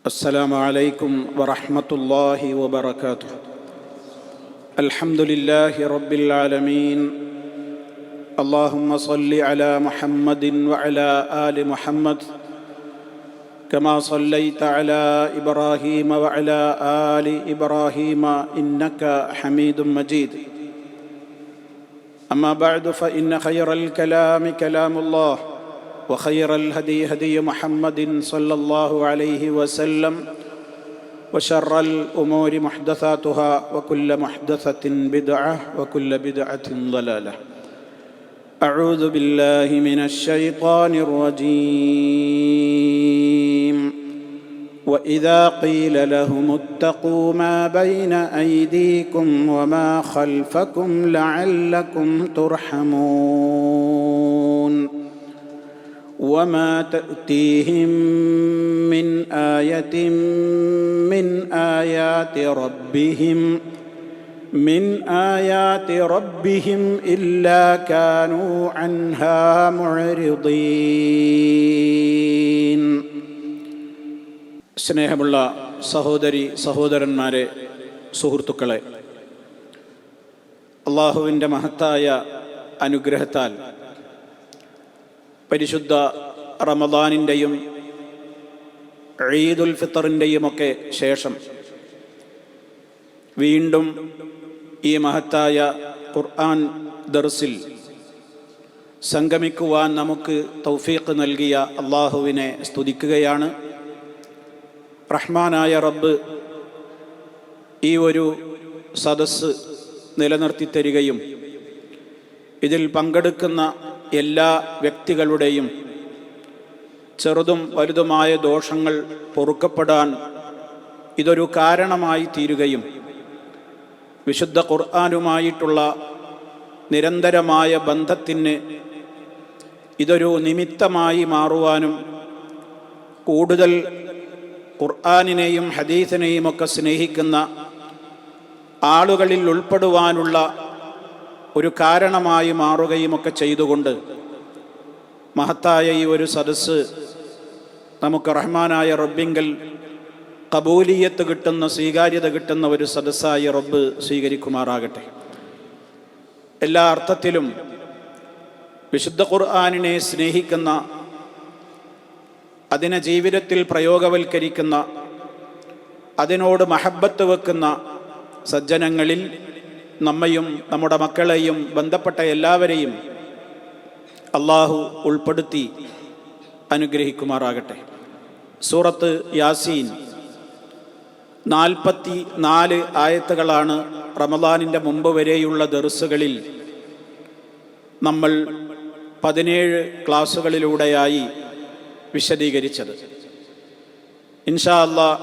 السلام عليكم ورحمة الله وبركاته. الحمد لله رب العالمين. اللهم صل على محمد وعلى آل محمد كما صليت على إبراهيم وعلى آل إبراهيم إنك حميد مجيد. أما بعد فإن خير الكلام كلام الله وخير الهدي هدي محمد صلى الله عليه وسلم وشر الأمور محدثاتها وكل محدثة بدعة وكل بدعة ضلالة. أعوذ بالله من الشيطان الرجيم. وإذا قيل لهم اتقوا ما بين أيديكم وما خلفكم لعلكم ترحمون وما تأتيهم من آية من آيات ربهم إلا كانوا عنها معرضين. സ്നേഹമുള്ള സഹോദരി സഹോദരന്മാരെ, സുഹൃത്തുക്കളെ, അള്ളാഹുവിൻ്റെ മഹത്തായ അനുഗ്രഹത്താൽ പരിശുദ്ധ റമദാനിൻ്റെയും ഈദുൽ ഫിത്തറിൻ്റെയുമൊക്കെ ശേഷം വീണ്ടും ഈ മഹത്തായ ഖുർആൻ ദർസിൽ സംഗമിക്കുവാൻ നമുക്ക് തൗഫീഖ് നൽകിയ അള്ളാഹുവിനെ സ്തുതിക്കുകയാണ്. റഹ്മാനായ റബ്ബ് ഈ ഒരു സദസ്സ് നിലനിർത്തി തരികയും ഇതിൽ പങ്കെടുക്കുന്ന എല്ലാ വ്യക്തികളുടെയും ചെറുതും വലുതുമായ ദോഷങ്ങൾ പൊറുക്കപ്പെടാൻ ഇതൊരു കാരണമായി തീരുകയും വിശുദ്ധ ഖുർആനുമായിട്ടുള്ള നിരന്തരമായ ബന്ധത്തിന് ഇതൊരു നിമിത്തമായി മാറുവാനും കൂടുതൽ ഖുർആനിനെയും ഹദീസിനെയും ഒക്കെ സ്നേഹിക്കുന്ന ആളുകളിൽ ഉൾപ്പെടുവാനുള്ള ഒരു കാരണമായി മാറുകയുമൊക്കെ ചെയ്തുകൊണ്ട് മഹത്തായ ഈ ഒരു സദസ്സ് നമുക്ക് റഹ്മാനായ റബ്ബിങ്കൽ കബൂലിയത്ത് കിട്ടുന്ന, സ്വീകാര്യത കിട്ടുന്ന ഒരു സദസ്സായി റബ്ബ് സ്വീകരിക്കുമാറാകട്ടെ. എല്ലാ അർത്ഥത്തിലും വിശുദ്ധ ഖുർആനിനെ സ്നേഹിക്കുന്ന, അതിനെ ജീവിതത്തിൽ പ്രയോഗവൽക്കരിക്കുന്ന, അതിനോട് മഹബ്ബത്ത് വെക്കുന്ന സജ്ജനങ്ങളിൽ നമ്മയും നമ്മുടെ മക്കളെയും ബന്ധപ്പെട്ട എല്ലാവരെയും അള്ളാഹു ഉൾപ്പെടുത്തി അനുഗ്രഹിക്കുമാറാകട്ടെ. സൂറത്ത് യാസീൻ 44 ആയത്തുകളാണ് റമദാനിൻ്റെ മുമ്പ് വരെയുള്ള ദർസുകളിൽ നമ്മൾ 17 ക്ലാസ്സുകളിലൂടെയായി വിശദീകരിച്ചത്. ഇൻഷാ അല്ലാഹ്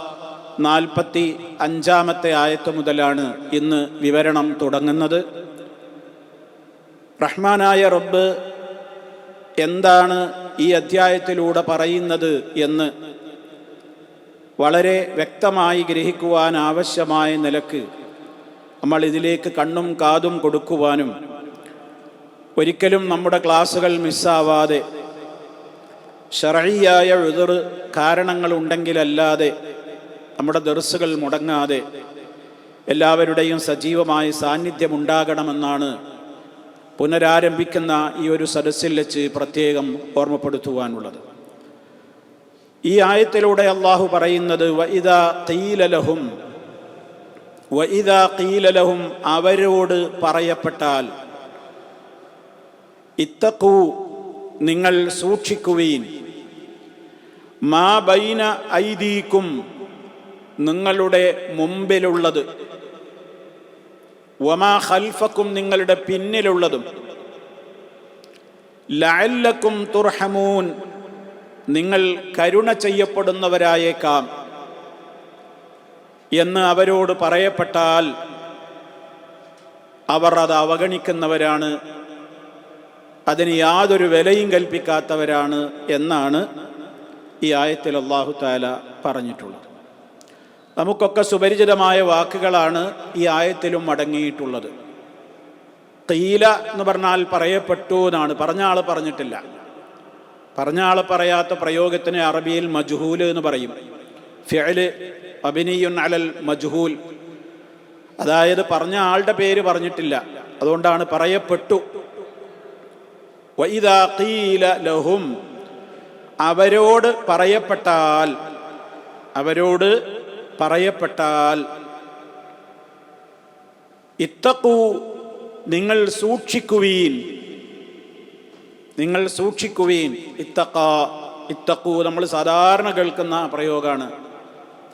45-ാമത്തെ ആയത്ത് മുതലാണ് ഇന്ന് വിവരണം തുടങ്ങുന്നത്. റഹ്മാനായ റബ്ബ് എന്താണ് ഈ അധ്യായത്തിലൂടെ പറയുന്നത് എന്ന് വളരെ വ്യക്തമായി ഗ്രഹിക്കുവാൻ ആവശ്യമായ നിലക്ക് നമ്മൾ ഇതിലേക്ക് കണ്ണും കാതും കൊടുക്കുവാനും ഒരിക്കലും നമ്മുടെ ക്ലാസ്സുകൾ മിസ്സാവാതെ ശർഈയായ ഉദ്ർ കാരണങ്ങളുണ്ടെങ്കിലല്ലാതെ നമ്മുടെ ദർസുകൾ മുടങ്ങാതെ എല്ലാവരുടെയും സജീവമായ സാന്നിധ്യമുണ്ടാകണമെന്നാണ് പുനരാരംഭിക്കുന്ന ഈ ഒരു സദസ്സിൽ വെച്ച് പ്രത്യേകം ഓർമ്മപ്പെടുത്തുവാനുള്ളത്. ഈ ആയത്തിലൂടെ അള്ളാഹു പറയുന്നത് വഇദാ ഖീല ലഹും അവരോട് പറയപ്പെട്ടാൽ, ഇത്തഖൂ നിങ്ങൾ സൂക്ഷിക്കുവീൻ, മാ ബൈന ഐദീക്കും നിങ്ങളുടെ മുമ്പിലുള്ളത്, വമാ ഖൽഫക്കും നിങ്ങളുടെ പിന്നിലുള്ളതും, ലഅല്ലക്കും തുർഹമൂൻ നിങ്ങൾ കരുണ ചെയ്യപ്പെടുന്നവരായേക്കാം എന്ന് അവരോട് പറയപ്പെട്ടാൽ അവർ അത് അവഗണിക്കുന്നവരാണ്, അതിന് യാതൊരു വിലയും കൽപ്പിക്കാത്തവരാണ് എന്നാണ് ഈ ആയത്തിൽ അല്ലാഹു തആല പറഞ്ഞിട്ടുള്ളത്. നമുക്കൊക്കെ സുപരിചിതമായ വാക്കുകളാണ് ഈ ആയത്തിലും അടങ്ങിയിട്ടുള്ളത്. ഖീല എന്ന് പറഞ്ഞാൽ പറയപ്പെട്ടു എന്നാണ്, പറഞ്ഞ ആൾ പറഞ്ഞിട്ടില്ല. പറഞ്ഞ ആൾ പറയാത്ത പ്രയോഗത്തിന് അറബിയിൽ മജ്ഹൂൽ എന്ന് പറയും. ഫിഅല് മബ്നിയുൻ അലൽ മജ്ഹൂൽ, അതായത് പറഞ്ഞ ആളുടെ പേര് പറഞ്ഞിട്ടില്ല, അതുകൊണ്ടാണ് പറയപ്പെട്ടു. വഇദാ ഖീല ലഹും, അവരോട് പറയപ്പെട്ടാൽ, അവരോട് പറയപ്പെട്ടാൽ, ഇത്തഖൂ, നിങ്ങൾ സൂക്ഷിക്കുവീൻ, നിങ്ങൾ സൂക്ഷിക്കുവീൻ. ഇത്തഖൂ നമ്മൾ സാധാരണ കേൾക്കുന്ന പ്രയോഗമാണ്.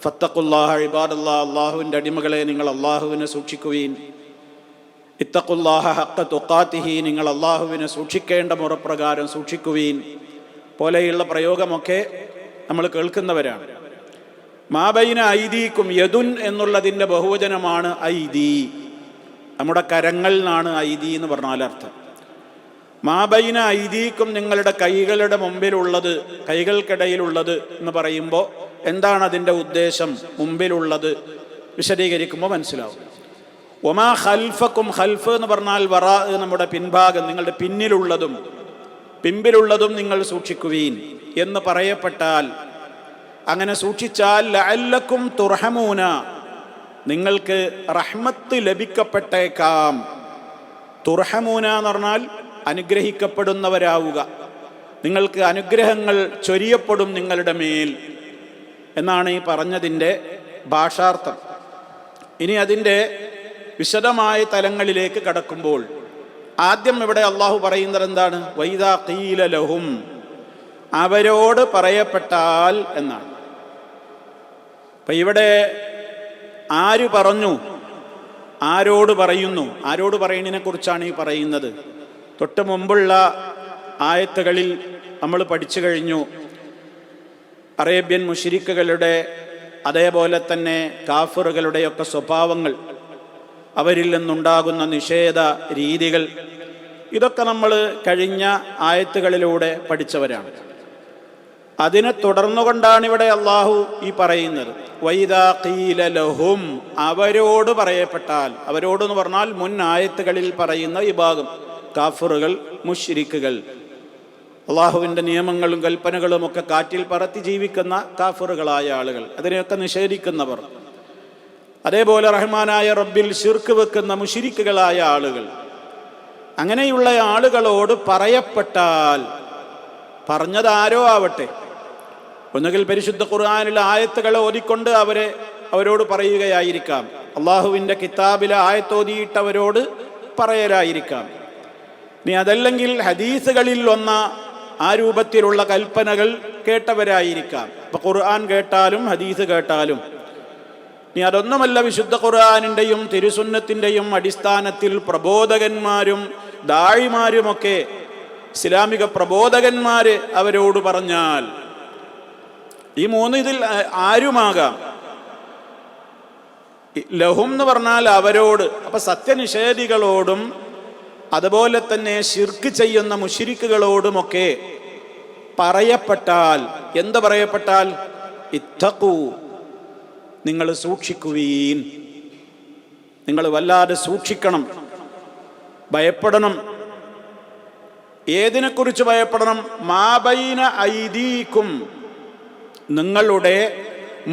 ഫത്തഖുല്ലാഹ ഇബാദല്ലാഹ്, അള്ളാഹുവിൻ്റെ അടിമകളെ നിങ്ങൾ അള്ളാഹുവിനെ സൂക്ഷിക്കുവീൻ. ഇത്തഖുല്ലാഹ ഹഖ്ക തുഖാതിഹി, നിങ്ങൾ അള്ളാഹുവിനെ സൂക്ഷിക്കേണ്ട മുറപ്രകാരം സൂക്ഷിക്കുവീൻ പോലെയുള്ള പ്രയോഗമൊക്കെ നമ്മൾ കേൾക്കുന്നവരാണ്. മാബൈന ഐദീക്കും, യദുൻ എന്നുള്ളതിൻ്റെ ബഹുവചനമാണ് ഐദി, നമ്മുടെ കരങ്ങൾ എന്നാണ് ഐദി എന്ന് പറഞ്ഞാൽ അർത്ഥം. മാബൈന ഐദീക്കും, നിങ്ങളുടെ കൈകളുടെ മുമ്പിലുള്ളത്, കൈകൾക്കിടയിലുള്ളത് എന്ന് പറയുമ്പോൾ എന്താണ് അതിൻ്റെ ഉദ്ദേശം? മുമ്പിലുള്ളത് വിശദീകരിക്കുമ്പോൾ മനസ്സിലാവും. ഒമാ ഖൽഫക്കും, ഖൽഫ് എന്ന് പറഞ്ഞാൽ വറാ, നമ്മുടെ പിൻഭാഗം, നിങ്ങളുടെ പിന്നിലുള്ളതും പിമ്പിലുള്ളതും നിങ്ങൾ സൂക്ഷിക്കുവീൻ എന്ന് പറയപ്പെട്ടാൽ, അങ്ങനെ സൂക്ഷിച്ചാൽ ലഅല്ലക്കും തുർഹമൂന, നിങ്ങൾക്ക് റഹ്മത്ത് ലഭിക്കപ്പെട്ടേക്കാം. തുർഹമൂന എന്ന് പറഞ്ഞാൽ അനുഗ്രഹിക്കപ്പെടുന്നവരാവുക, നിങ്ങൾക്ക് അനുഗ്രഹങ്ങൾ ചൊരിയപ്പെടും നിങ്ങളുടെ മേൽ എന്നാണ് ഈ പറഞ്ഞതിൻ്റെ ഭാഷാർത്ഥം. ഇനി അതിൻ്റെ വിശദമായ തലങ്ങളിലേക്ക് കടക്കുമ്പോൾ ആദ്യം ഇവിടെ അള്ളാഹു പറയുന്നത് എന്താണ്? വൈദാ ഖീല ലഹും, അവരോട് പറയപ്പെട്ടാൽ എന്നാണ്. അപ്പം ഇവിടെ ആര് പറഞ്ഞു, ആരോട് പറയുന്നു, ആരോട് പറയുന്നതിനെ കുറിച്ചാണ് ഈ പറയുന്നത്. തൊട്ട് മുമ്പുള്ള ആയത്തുകളിൽ നമ്മൾ പഠിച്ചു കഴിഞ്ഞു അറേബ്യൻ മുശ്രിക്കുകളുടെ അതേപോലെ തന്നെ കാഫിറുകളുടെയൊക്കെ സ്വഭാവങ്ങൾ, അവരിൽ നിന്നുണ്ടാകുന്ന നിഷേധ രീതികൾ, ഇതൊക്കെ നമ്മൾ കഴിഞ്ഞ ആയത്തുകളിലൂടെ പഠിച്ചവരാണ്. അതിനെ തുടർന്നുകൊണ്ടാണ് ഇവിടെ അള്ളാഹു ഈ പറയുന്നത്. വൈദാ ഖീല ലഹും, അവരോട് പറയപ്പെട്ടാൽ, അവരോടെന്ന് പറഞ്ഞാൽ മുൻ ആയത്തുകളിൽ പറയുന്ന വിഭാഗം കാഫിറുകൾ, മുശ്രിക്കുകൾ, അള്ളാഹുവിൻ്റെ നിയമങ്ങളും കൽപ്പനകളും ഒക്കെ കാറ്റിൽ പറത്തി ജീവിക്കുന്ന കാഫിറുകളായ ആളുകൾ, അതിനെയൊക്കെ നിഷേധിക്കുന്നവർ, അതേപോലെ റഹ്മാനായ റബ്ബിൽ ശിർക്ക് വെക്കുന്ന മുശ്രിക്കുകളായ ആളുകൾ, അങ്ങനെയുള്ള ആളുകളോട് പറയപ്പെട്ടാൽ, പറഞ്ഞതാരോ ആവട്ടെ, ഒന്നുകിൽ പരിശുദ്ധ ഖുർആനിലെ ആയത്തുകളെ ഓതിക്കൊണ്ട് അവരോട് പറയുകയായിരിക്കാം, അള്ളാഹുവിൻ്റെ കിതാബിലെ ആയത്തോതിയിട്ടവരോട് പറയലായിരിക്കാം. ഇനി അതല്ലെങ്കിൽ ഹദീസുകളിൽ വന്ന ആ രൂപത്തിലുള്ള കൽപ്പനകൾ കേട്ടവരായിരിക്കാം. ഇപ്പൊ ഖുർആൻ കേട്ടാലും ഹദീസ് കേട്ടാലും. ഇനി അതൊന്നുമല്ല, വിശുദ്ധ ഖുർആനിൻ്റെയും തിരുസുന്നത്തിൻ്റെയും അടിസ്ഥാനത്തിൽ പ്രബോധകന്മാരും ദാഴിമാരുമൊക്കെ, ഇസ്ലാമിക പ്രബോധകന്മാര് അവരോട് പറഞ്ഞാൽ, ഈ മൂന്ന് ഇതിൽ ആരുമാകാം. ലഹും എന്ന് പറഞ്ഞാൽ അവരോട്, അപ്പൊ സത്യനിഷേധികളോടും അതുപോലെ തന്നെ ശിർക്ക് ചെയ്യുന്ന മുശ്രിക്കുകളോടുമൊക്കെ പറയപ്പെട്ടാൽ, എന്ത് പറയപ്പെട്ടാൽ? ഇത്തഖൂ, നിങ്ങൾ സൂക്ഷിക്കുവീൻ, നിങ്ങൾ വല്ലാതെ സൂക്ഷിക്കണം, ഭയപ്പെടണം. ഏതിനെക്കുറിച്ച് ഭയപ്പെടണം? മാബൈന ഐദീക്കും, നിങ്ങളുടെ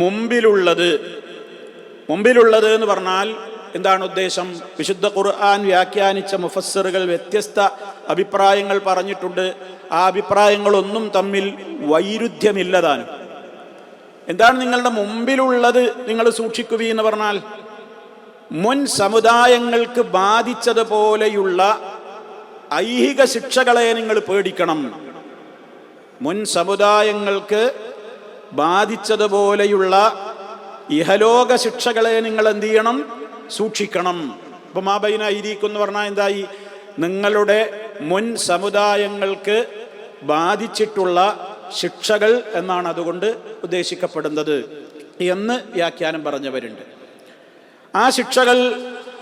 മുമ്പിലുള്ളത്. മുമ്പിലുള്ളത് എന്ന് പറഞ്ഞാൽ എന്താണ് ഉദ്ദേശം? വിശുദ്ധ ഖുർആൻ വ്യാഖ്യാനിച്ച മുഫസ്സിറുകൾ വ്യത്യസ്ത അഭിപ്രായങ്ങൾ പറഞ്ഞിട്ടുണ്ട്. ആ അഭിപ്രായങ്ങളൊന്നും തമ്മിൽ വൈരുദ്ധ്യമില്ലതാനും. എന്താണ് നിങ്ങളുടെ മുമ്പിലുള്ളത് നിങ്ങൾ സൂക്ഷിക്കുക എന്ന് പറഞ്ഞാൽ? മുൻ സമുദായങ്ങൾക്ക് ബാധിച്ചതുപോലെയുള്ള ഐഹിക ശിക്ഷകളെ നിങ്ങൾ പേടിക്കണം. മുൻ സമുദായങ്ങൾക്ക് ബാധിച്ചതുപോലെയുള്ള ഇഹലോക ശിക്ഷകളെ നിങ്ങൾ എന്ത് ചെയ്യണം? സൂക്ഷിക്കണം. ഇപ്പം മാബൈന ഐദീക്കും എന്ന് പറഞ്ഞാൽ എന്തായി? നിങ്ങളുടെ മുൻ സമുദായങ്ങൾക്ക് ബാധിച്ചിട്ടുള്ള ശിക്ഷകൾ എന്നാണ് അതുകൊണ്ട് ഉദ്ദേശിക്കപ്പെടുന്നത് എന്ന് വ്യാഖ്യാനം പറഞ്ഞവരുണ്ട്. ആ ശിക്ഷകൾ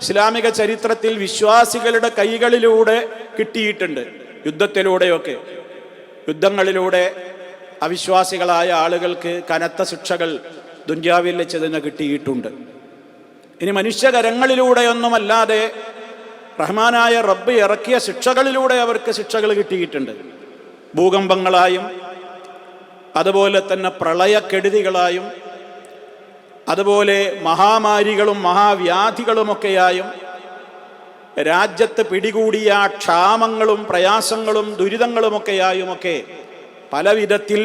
ഇസ്ലാമിക ചരിത്രത്തിൽ വിശ്വാസികളുടെ കൈകളിലൂടെ കിട്ടിയിട്ടുണ്ട്. യുദ്ധത്തിലൂടെയൊക്കെ, യുദ്ധങ്ങളിലൂടെ അവിശ്വാസികളായ ആളുകൾക്ക് കനത്ത ശിക്ഷകൾ ദുന്യാവിൽ വെച്ച് തന്നെ കിട്ടിയിട്ടുണ്ട്. ഇനി മനുഷ്യകരങ്ങളിലൂടെയൊന്നുമല്ലാതെ റഹ്മാനായ റബ്ബ് ഇറക്കിയ ശിക്ഷകളിലൂടെ അവർക്ക് ശിക്ഷകൾ കിട്ടിയിട്ടുണ്ട്. ഭൂകമ്പങ്ങളായും അതുപോലെ തന്നെ പ്രളയക്കെടുതികളായും അതുപോലെ മഹാമാരികളും മഹാവ്യാധികളുമൊക്കെയായും രാജ്യത്ത് പിടികൂടിയ ക്ഷാമങ്ങളും പ്രയാസങ്ങളും ദുരിതങ്ങളുമൊക്കെയായുമൊക്കെ പല വിധത്തിൽ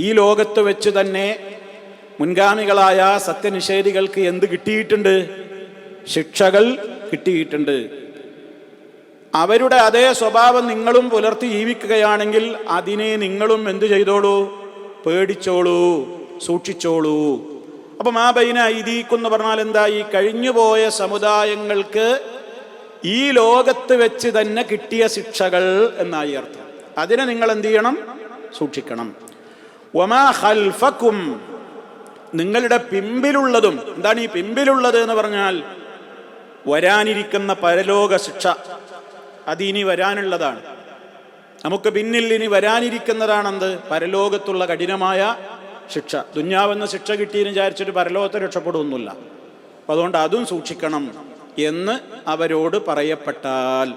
ഈ ലോകത്ത് വെച്ച് തന്നെ മുൻഗാമികളായ സത്യനിഷേധികൾക്ക് എന്ത് കിട്ടിയിട്ടുണ്ട്? ശിക്ഷകൾ കിട്ടിയിട്ടുണ്ട്. അവരുടെ അതേ സ്വഭാവം നിങ്ങളും പുലർത്തി ജീവിക്കുകയാണെങ്കിൽ അതിനെ നിങ്ങളും എന്തു ചെയ്തോളൂ? പേടിച്ചോളൂ, സൂക്ഷിച്ചോളൂ. അപ്പൊ മാ ബൈന ഐദീകുന്ന് പറഞ്ഞാൽ എന്താ? ഈ കഴിഞ്ഞുപോയ സമുദായങ്ങൾക്ക് ഈ ലോകത്ത് വെച്ച് തന്നെ കിട്ടിയ ശിക്ഷകൾ എന്നായി അർത്ഥം. അതിനെ നിങ്ങൾ എന്ത് ചെയ്യണം? സൂക്ഷിക്കണം. വമാ ഖൽഫകും, നിങ്ങളുടെ പിമ്പിലുള്ളതും. എന്താണ് ഈ പിമ്പിലുള്ളത് എന്ന് പറഞ്ഞാൽ? വരാനിരിക്കുന്ന പരലോക ശിക്ഷ. അതിനി വരാനുള്ളതാണ്. നമുക്ക് പിന്നിൽ ഇനി വരാനിരിക്കുന്നതാണെന്ത്? പരലോകത്തുള്ള കഠിനമായ ശിക്ഷ. ദുന്യാവെന്ന ശിക്ഷ കിട്ടിയെന്ന് വിചാരിച്ചിട്ട് പരലോകത്തെ രക്ഷപ്പെടുന്നില്ല. അപ്പം അതുകൊണ്ട് അതും സൂക്ഷിക്കണം എന്ന് അവരോട് പറയപ്പെട്ടാൽ,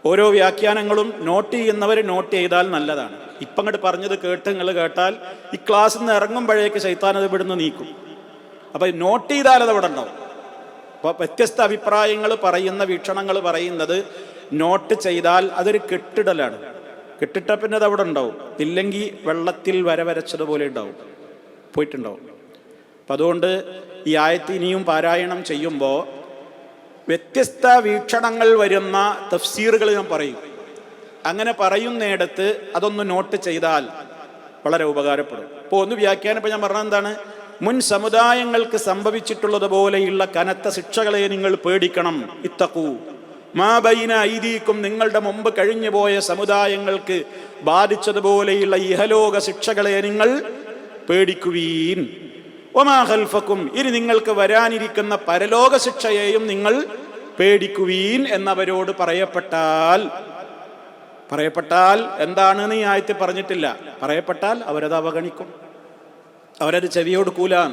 ഓരോ വ്യാഖ്യാനങ്ങളും നോട്ട് ചെയ്യുന്നവർ നോട്ട് ചെയ്താൽ നല്ലതാണ്. ഇപ്പം അങ്ങോട്ട് പറഞ്ഞത് കേട്ട് നിങ്ങൾ കേട്ടാൽ ഈ ക്ലാസ്സിൽ നിന്ന് ഇറങ്ങുമ്പോഴേക്ക് ശൈത്താൻ അത് ഇവിടുന്ന് നീക്കും. അപ്പം നോട്ട് ചെയ്താൽ അത് അവിടെ ഉണ്ടാവും. അപ്പോൾ വ്യത്യസ്ത അഭിപ്രായങ്ങൾ പറയുന്ന, വീക്ഷണങ്ങൾ പറയുന്നത് നോട്ട് ചെയ്താൽ അതൊരു കെട്ടിടലാണ്. കെട്ടിട്ട പിന്നെ അത് അവിടെ ഉണ്ടാവും. ഇല്ലെങ്കിൽ വെള്ളത്തിൽ വരച്ചതുപോലെ ഉണ്ടാവും, പോയിട്ടുണ്ടാവും. അപ്പം അതുകൊണ്ട് ഈ ആയത്ത് ഇനിയും പാരായണം ചെയ്യുമ്പോൾ വ്യത്യസ്ത വീക്ഷണങ്ങൾ വരുന്ന തഫ്സീറുകൾ ഞാൻ പറയും. അങ്ങനെ പറയുന്നിടത്ത് അതൊന്ന് നോട്ട് ചെയ്താൽ വളരെ ഉപകാരപ്പെടും. ഇപ്പോൾ ഒന്ന് വ്യാഖ്യാനം ഇപ്പം ഞാൻ പറഞ്ഞത് എന്താണ്? മുൻ സമുദായങ്ങൾക്ക് സംഭവിച്ചിട്ടുള്ളതുപോലെയുള്ള കനത്ത ശിക്ഷകളെ നിങ്ങൾ പേടിക്കണം. ഇത്തഖൂ മാ ബൈന ഐദീകും, നിങ്ങളുടെ മുമ്പ് കഴിഞ്ഞുപോയ സമുദായങ്ങൾക്ക് ബാധിച്ചതുപോലെയുള്ള ഇഹലോക ശിക്ഷകളെ നിങ്ങൾ പേടിക്കുവീൻ. വമാ ഖൽഫകും, ഇനി നിങ്ങൾക്ക് വരാനിരിക്കുന്ന പരലോക ശിക്ഷയെയും നിങ്ങൾ പേടിക്കുവീൻ എന്നവരോട് പറയപ്പെട്ടാൽ എന്താണെന്ന് ഈ ആയത്ത് പറഞ്ഞിട്ടില്ല. പറയപ്പെട്ടാൽ അവരത് അവഗണിക്കും, അവരത് ചെവിയോടുക്കൂലാൻ.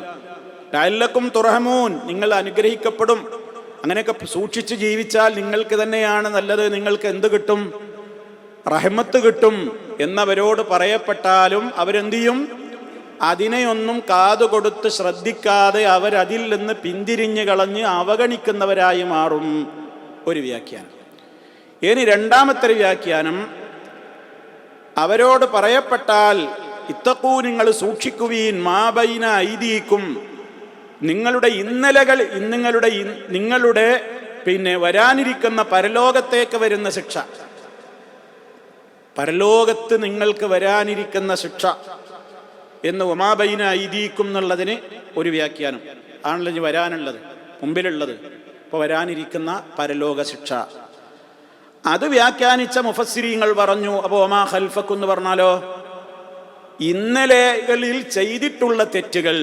ലഅല്ലക്കും തുർഹമൂൻ, നിങ്ങൾ അനുഗ്രഹിക്കപ്പെടും. അങ്ങനെയൊക്കെ സൂക്ഷിച്ച് ജീവിച്ചാൽ നിങ്ങൾക്ക് തന്നെയാണ് നല്ലത്. നിങ്ങൾക്ക് എന്ത് കിട്ടും? റഹ്മത്ത് കിട്ടും എന്നവരോട് പറയപ്പെട്ടാലും അവരെന്ത് ചെയ്യും? അതിനെയൊന്നും കാതുകൊടുത്ത് ശ്രദ്ധിക്കാതെ അവരതിൽ നിന്ന് പിന്തിരിഞ്ഞു കളഞ്ഞ് അവഗണിക്കുന്നവരായി മാറും. ഒരു വ്യാഖ്യാനം. ഇനി രണ്ടാമത്തെ വ്യാഖ്യാനം, അവരോട് പറയപ്പെട്ടാൽ ഇത്തഖൂ, നിങ്ങൾ സൂക്ഷിക്കുവീൻ, മാ ബൈന ഐദീകും, നിങ്ങളുടെ ഇന്നലകൾ, നിങ്ങളുടെ പിന്നെ വരാനിരിക്കുന്ന പരലോകത്തേക്ക് വരുന്ന ശിക്ഷ. പരലോകത്ത് നിങ്ങൾക്ക് വരാനിരിക്കുന്ന ശിക്ഷ എന്ന് വമാ ബൈന ഐദീകും എന്നുള്ളതിന് ഒരു വ്യാഖ്യാനം ആണല്ലോ ഇനി വരാനുള്ളത്, മുമ്പിലുള്ളത്. ഇപ്പോൾ വരാനിരിക്കുന്ന പരലോക ശിക്ഷ അത് വ്യാഖ്യാനിച്ച മുഫസ്സിരീങ്ങൾ പറഞ്ഞു. അപ്പോൾ വമാ ഖൽഫകും എന്ന് പറഞ്ഞാലോ, ഇന്നലകളിൽ ചെയ്തിട്ടുള്ള തെറ്റുകൾ,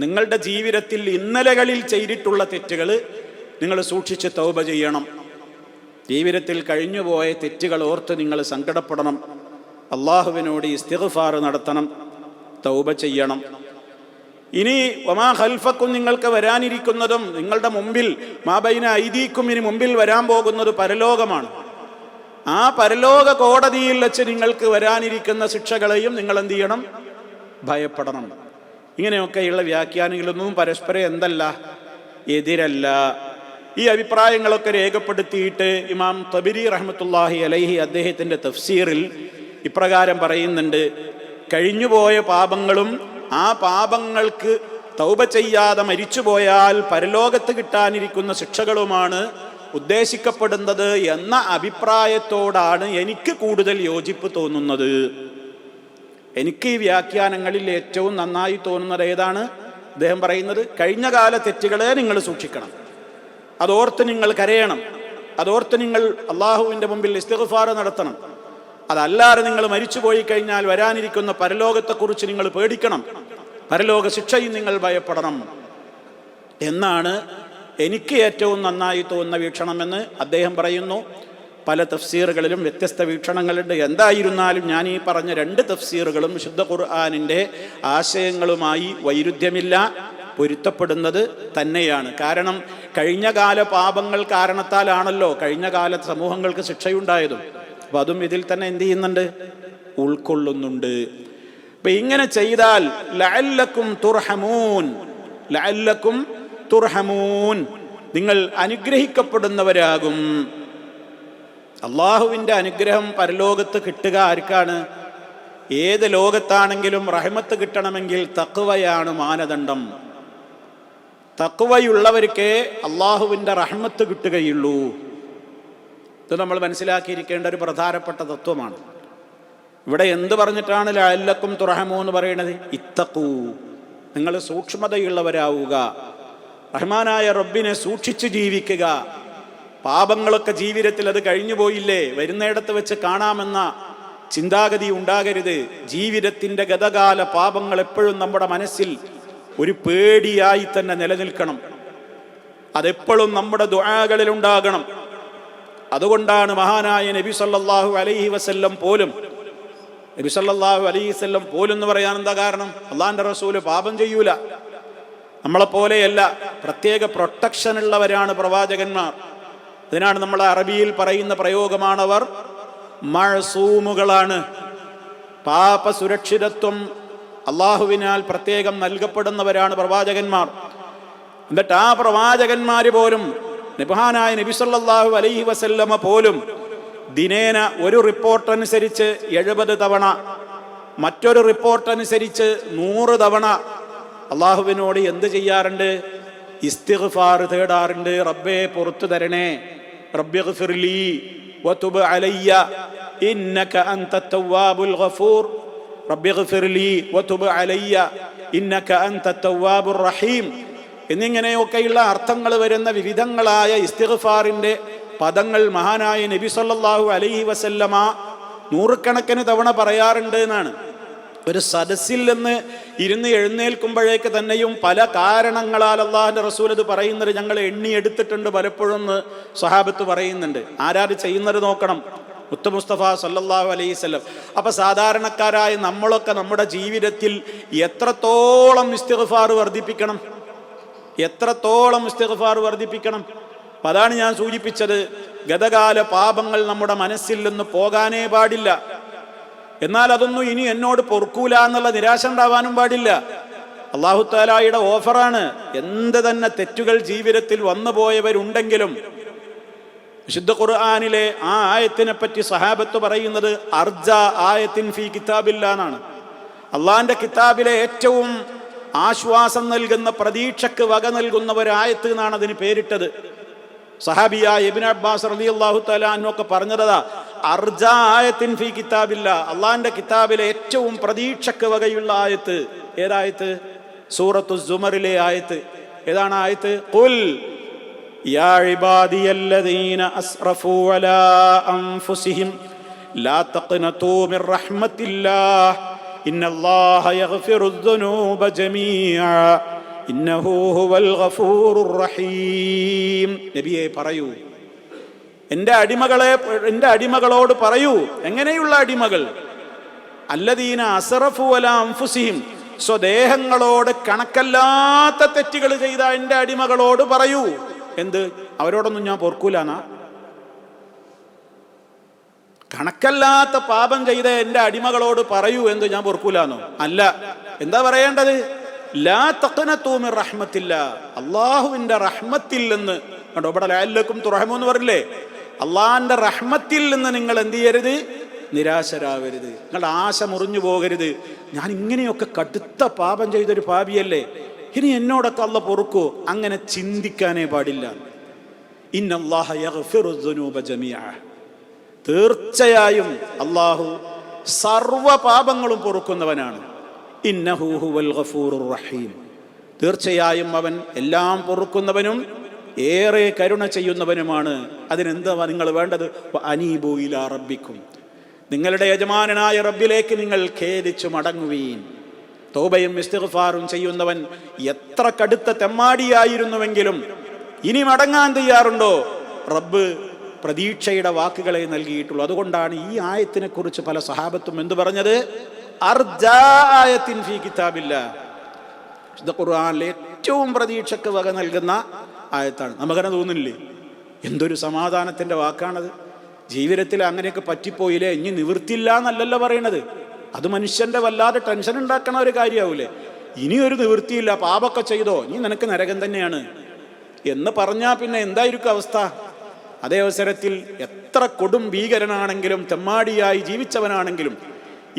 നിങ്ങളുടെ ജീവിതത്തിൽ ഇന്നലകളിൽ ചെയ്തിട്ടുള്ള തെറ്റുകൾ നിങ്ങൾ സൂക്ഷിച്ച് തൗബ ചെയ്യണം. ജീവിതത്തിൽ കഴിഞ്ഞുപോയ തെറ്റുകൾ ഓർത്ത് നിങ്ങൾ സങ്കടപ്പെടണം, അള്ളാഹുവിനോട് ഇസ്തിഗ്ഫാർ നടത്തണം, തൗബ ചെയ്യണം. ഇനി വമാ ഖൽഫകും, നിങ്ങൾക്ക് വരാനിരിക്കുന്നതും നിങ്ങളുടെ മുമ്പിൽ, മാ ബൈന ഐദീകും, ഇനി മുമ്പിൽ വരാൻ പോകുന്നത് പരലോകമാണ്. ആ പരലോക കോടതിയിൽ വെച്ച് നിങ്ങൾക്ക് വരാനിരിക്കുന്ന ശിക്ഷകളെയും നിങ്ങൾ എന്ത് ചെയ്യണം? ഭയപ്പെടണം. ഇങ്ങനെയൊക്കെയുള്ള വ്യാഖ്യാനങ്ങളൊന്നും പരസ്പരം എന്തല്ല, എതിരല്ല. ഈ അഭിപ്രായങ്ങളൊക്കെ രേഖപ്പെടുത്തിയിട്ട് ഇമാം തബരി റഹ്മത്തുള്ളാഹി അലൈഹി അദ്ദേഹത്തിൻ്റെ തഫ്സീറിൽ ഇപ്രകാരം പറയുന്നുണ്ട്: കഴിഞ്ഞുപോയ പാപങ്ങളും ആ പാപങ്ങൾക്ക് തൗബ ചെയ്യാതെ മരിച്ചുപോയാൽ പരലോകത്ത് കിട്ടാനിരിക്കുന്ന ശിക്ഷകളുമാണ് ഉദ്ദേശിക്കപ്പെടുന്നത് എന്ന അഭിപ്രായത്തോടാണ് എനിക്ക് കൂടുതൽ യോജിപ്പ് തോന്നുന്നത്. എനിക്ക് ഈ വ്യാഖ്യാനങ്ങളിൽ ഏറ്റവും നന്നായി തോന്നുന്നത് ഏതാണ്? അദ്ദേഹം പറയുന്നത് കഴിഞ്ഞ കാല തെറ്റുകളെ നിങ്ങൾ സൂക്ഷിക്കണം, അതോർത്ത് നിങ്ങൾ കരയണം, അതോർത്ത് നിങ്ങൾ അള്ളാഹുവിൻ്റെ മുമ്പിൽ ഇസ്തിഗ്ഫാർ നടത്തണം. അതല്ലാതെ നിങ്ങൾ മരിച്ചുപോയി കഴിഞ്ഞാൽ വരാനിരിക്കുന്ന പരലോകത്തെക്കുറിച്ച് നിങ്ങൾ പേടിക്കണം, പരലോക ശിക്ഷയും നിങ്ങൾ ഭയപ്പെടണം എന്നാണ് എനിക്ക് ഏറ്റവും നന്നായി തോന്നുന്ന വീക്ഷണമെന്ന് അദ്ദേഹം പറയുന്നു. പല തഫ്സീറുകളിലും വ്യത്യസ്ത വീക്ഷണങ്ങളുണ്ട്. എന്തായിരുന്നാലും ഞാൻ ഈ പറഞ്ഞ രണ്ട് തഫ്സീറുകളും വിശുദ്ധ ഖുർആനിൻ്റെ ആശയങ്ങളുമായി വൈരുദ്ധ്യമില്ല, പൊരുത്തപ്പെടുന്നത് തന്നെയാണ്. കാരണം കഴിഞ്ഞകാല പാപങ്ങൾ കാരണത്താലാണല്ലോ കഴിഞ്ഞ കാല സമൂഹങ്ങൾക്ക് ശിക്ഷയുണ്ടായതും. അപ്പം അതും ഇതിൽ തന്നെ എന്ത് ചെയ്യുന്നുണ്ട്? ഉൾക്കൊള്ളുന്നുണ്ട്. അപ്പൊ ഇങ്ങനെ ചെയ്താൽ ലഅല്ലക്കും തുർഹമൂൻ, ലഅല്ലക്കും തുർഹമൂൻ, നിങ്ങൾ അനുഗ്രഹിക്കപ്പെടുന്നവരാകും. അള്ളാഹുവിൻ്റെ അനുഗ്രഹം പരലോകത്ത് കിട്ടുക ആർക്കാണ്? ഏത് ലോകത്താണെങ്കിലും റഹ്മത്ത് കിട്ടണമെങ്കിൽ തഖ്വയാണ് മാനദണ്ഡം. തഖ്വയുള്ളവർക്കേ അള്ളാഹുവിൻ്റെ റഹ്മത്ത് കിട്ടുകയുള്ളൂ. ഇത് നമ്മൾ മനസ്സിലാക്കിയിരിക്കേണ്ട ഒരു പ്രധാനപ്പെട്ട തത്വമാണ്. ഇവിടെ എന്ത് പറഞ്ഞിട്ടാണ് ലഅല്ലക്കും തുർഹമൂ എന്ന് പറയുന്നത്? ഇത്തഖൂ, നിങ്ങൾ സൂക്ഷ്മതയുള്ളവരാവുക, റഹ്മാനായ റബ്ബിനെ സൂക്ഷിച്ചു ജീവിക്കുക. പാപങ്ങളൊക്കെ ജീവിതത്തിൽ അത് കഴിഞ്ഞു പോയില്ലേ, വരുന്നിടത്ത് വെച്ച് കാണാമെന്ന ചിന്താഗതി ഉണ്ടാകരുത്. ജീവിതത്തിൻ്റെ ഗതകാല പാപങ്ങൾ എപ്പോഴും നമ്മുടെ മനസ്സിൽ ഒരു പേടിയായി തന്നെ നിലനിൽക്കണം. അതെപ്പോഴും നമ്മുടെ ദുആകളിൽ ഉണ്ടാകണം. അതുകൊണ്ടാണ് മഹാനായ നബി സല്ലല്ലാഹു അലൈഹി വസല്ലം പോലും, നബി സല്ലല്ലാഹു അലൈഹി വസല്ലം പോലും എന്ന് പറയാൻ എന്താ കാരണം? അള്ളാഹിന്റെ റസൂല് പാപം ചെയ്യൂല, നമ്മളെപ്പോലെയല്ല, പ്രത്യേക പ്രൊട്ടക്ഷൻ ഉള്ളവരാണ് പ്രവാചകന്മാർ. അതിനാണ് നമ്മൾ അറബിയിൽ പറയുന്ന പ്രയോഗമാണവർ മഅസൂമുകളാണ്. പാപ സുരക്ഷിതത്വം അള്ളാഹുവിനാൽ പ്രത്യേകം നൽകപ്പെടുന്നവരാണ് പ്രവാചകന്മാർ. എന്നിട്ട് ആ പ്രവാചകന്മാര് പോലും, മഹാനായ നബി സല്ലല്ലാഹു അലൈഹി വസല്ലമ പോലും ദിനേന ഒരു റിപ്പോർട്ട് അനുസരിച്ച് 70 തവണ, മറ്റൊരു റിപ്പോർട്ട് അനുസരിച്ച് 100 തവണ അള്ളാഹുവിനോട് എന്ത് ചെയ്യാറുണ്ട്? ഇസ്തിഗ്ഫാർ തേടാറുണ്ട്. റബ്ബേ പുറത്തു തരണേ, റബ്ബിഗ്ഫിർലി വതുബ് അലയ്യ ഇന്നക അൻത തവ്വാബുൽ ഗഫൂർ, റബ്ബിഗ്ഫിർലി വതുബ് അലയ്യ ഇന്നക അൻത തവ്വാബുർ റഹീം എന്നിങ്ങനെയൊക്കെയുള്ള അർത്ഥങ്ങൾ വരുന്ന വിവിധങ്ങളായ ഇസ്തിഗ്ഫാറിന്റെ പദങ്ങൾ മഹാനായ നബി സല്ലല്ലാഹു അലൈഹി വസല്ലമ 100 കണക്കിന് തവണ പറയാറുണ്ട് എന്നാണ്. ഒരു സദസ്സിൽ നിന്ന് ഇരുന്ന് എഴുന്നേൽക്കുമ്പോഴേക്ക് തന്നെയും പല കാരണങ്ങളാൽ അള്ളാഹിന്റെ റസൂൽ ഇത് പറയുന്നത് ഞങ്ങൾ എണ്ണിയെടുത്തിട്ടുണ്ട് പലപ്പോഴും എന്ന് സ്വഹാബത്ത് പറയുന്നുണ്ട്. ആരാത് ചെയ്യുന്നത് നോക്കണം, മുത്ത് മുസ്തഫ സല്ലല്ലാഹു അലൈഹി വസല്ലം. അപ്പൊ സാധാരണക്കാരായ നമ്മളൊക്കെ നമ്മുടെ ജീവിതത്തിൽ എത്രത്തോളം ഇസ്തിഗ്ഫാർ വർദ്ധിപ്പിക്കണം, എത്രത്തോളം ഇസ്തിഗ്ഫാർ വർദ്ധിപ്പിക്കണം. അപ്പം അതാണ് ഞാൻ സൂചിപ്പിച്ചത്, ഗതകാല പാപങ്ങൾ നമ്മുടെ മനസ്സിൽ നിന്ന് പോകാനേ പാടില്ല. എന്നാൽ അതൊന്നും ഇനി എന്നോട് പൊറുക്കൂല എന്നുള്ള നിരാശ ഉണ്ടാവാനും പാടില്ല. അല്ലാഹു തആലയുടെ ഓഫറാണ്. എന്ത് തന്നെ തെറ്റുകൾ ജീവിതത്തിൽ വന്നു പോയവരുണ്ടെങ്കിലും വിശുദ്ധ ഖുർആനിലെ ആ ആയത്തിനെ പറ്റി സഹാബത്ത് പറയുന്നത് അർജ ആയത്തിൻ ഫീ കിതാബില്ലാ എന്നാണ്. അള്ളാഹിന്റെ കിതാബിലെ ഏറ്റവും ആശ്വാസം നൽകുന്ന, പ്രതീക്ഷക്ക് വക നൽകുന്ന ഒരായത്ത് എന്നാണ് അതിന് പേരിട്ടത്. സഹാബിയായ ഇബ്നു അബ്ബാസ് റളിയല്ലാഹു തആല അൻഹു ഒക്കെ പറഞ്ഞതാ അർജ ആയത്തിൻ ഫീ കിതാബില്ലാ, അള്ളാഹിന്റെ കിതാബിലെ ഏറ്റവും പ്രതീക്ഷക്ക് വകയുള്ള ആയത്ത്. ഏതായത്ത്? സൂറത്തു സുമറിലെ ആയത്ത്. ഏതാണ് ആയത്ത്? ഖുൽ യാ ഇബാദിയല്ലദീന അസ്റഫൂ അലാ അൻഫുസിഹിം ലാ തഖ്നതൂ മിർ റഹ്മത്തില്ലാഹ് ഇന്നല്ലാഹ യഗ്ഫിറുദ്ദുനൂബ ജമീഅ ഇന്നഹു ഹുവൽ ഗഫൂറുർ റഹീം. നബിയെ പറയൂ, എൻ്റെ അടിമകളോട് പറയൂ. എങ്ങനെയുള്ള അടിമകൾ? അല്ലദീന അസ്റഫു അലാ അൻഫുസിഹിം, സ്വദേഹങ്ങളോട് കണക്കല്ലാത്ത തെറ്റുകൾ ചെയ്ത എൻ്റെ അടിമകളോട് പറയൂ. എന്ത്? അവരോടൊന്നും ഞാൻ പൊറുക്കൂലാന്നാ? കണക്കല്ലാത്ത പാപം ചെയ്ത എൻ്റെ അടിമകളോട് പറയൂ എന്ത്? ഞാൻ പൊറുക്കൂലാന്നോ? അല്ല. എന്താ പറയേണ്ടത്? ലാ തഖ്നതൂ മിർ റഹ്മത്തില്ലാ, അള്ളാഹുവിന്റെ റഹ്മത്തിൽ നിന്ന്. കണ്ടോ, ഇവിടെ ലഅല്ലക്കും തുർഹമൂ എന്ന് പറഞ്ഞില്ലേ? അള്ളാഹിന്റെ റഹ്മത്തിൽ നിന്ന് നിങ്ങൾ എന്ത് ചെയ്യരുത്? നിരാശരാവരുത്, നിങ്ങളുടെ ആശ മുറിഞ്ഞു പോകരുത്. ഞാൻ ഇങ്ങനെയൊക്കെ കടുത്ത പാപം ചെയ്തൊരു പാപിയല്ലേ, ഇനി എന്നോടൊക്കെ അള്ളാഹ് പൊറുക്കോ? അങ്ങനെ ചിന്തിക്കാനേ പാടില്ല. ഇന്നല്ലാഹ യഗ്ഫിറുദ്ദുനൂബ ജമീഅ, തീർച്ചയായും അള്ളാഹു സർവ പാപങ്ങളും പൊറുക്കുന്നവനാണ്. ഇന്നഹു ഹുവൽ ഗഫൂറുർ റഹീം, തീർച്ചയായും അവൻ എല്ലാം പൊറുക്കുന്നവനും ഏറെ കരുണ ചെയ്യുന്നവനുമാണ്. അതിനെന്താ നിങ്ങൾ വേണ്ടത്? അനീബു ഇലാ റബ്ബിക്കും, നിങ്ങളുടെ യജമാനനായ റബ്ബിലേക്ക് നിങ്ങൾ ഖേദിച്ചു മടങ്ങുവീൻ. തൗബയും ഇസ്തിഗ്ഫാറും ചെയ്യുന്നവൻ എത്ര കടുത്ത തെമ്മാടിയായിരുന്നുവെങ്കിലും ഇനി മടങ്ങാൻ തയ്യാറുണ്ടോ? റബ്ബ് പ്രതീക്ഷയുടെ വാക്കുകളെ നൽകിയിട്ടുള്ളൂ. അതുകൊണ്ടാണ് ഈ ആയത്തിനെ കുറിച്ച് പല സഹാബത്തും എന്ത് പറഞ്ഞത്? അർജാ ആയത്തിൻ ഫീ കിതാബില്ലാ, വിശുദ്ധ ഖുർആനിലെ ഏറ്റവും പ്രതീക്ഷക്ക് വക നൽകുന്ന ആയത്താണ്. നമുക്കങ്ങനെ തോന്നുന്നില്ലേ? എന്തൊരു സമാധാനത്തിന്റെ വാക്കാണത്. ജീവിതത്തിൽ അങ്ങനെയൊക്കെ പറ്റിപ്പോയില്ലേ, ഇനി നിവൃത്തില്ല എന്നല്ലല്ലോ പറയണത്. അത് മനുഷ്യൻ്റെ വല്ലാതെ ടെൻഷൻ ഉണ്ടാക്കണ ഒരു കാര്യമാവൂലേ. ഇനിയൊരു നിവൃത്തിയില്ല, പാപമൊക്കെ ചെയ്തോ, ഇനി നിനക്ക് നരകം തന്നെയാണ് എന്ന് പറഞ്ഞാൽ പിന്നെ എന്തായിരിക്കും അവസ്ഥ? അതേ അവസരത്തിൽ എത്ര കൊടും ഭീകരനാണെങ്കിലും തെമ്മാടിയായി ജീവിച്ചവനാണെങ്കിലും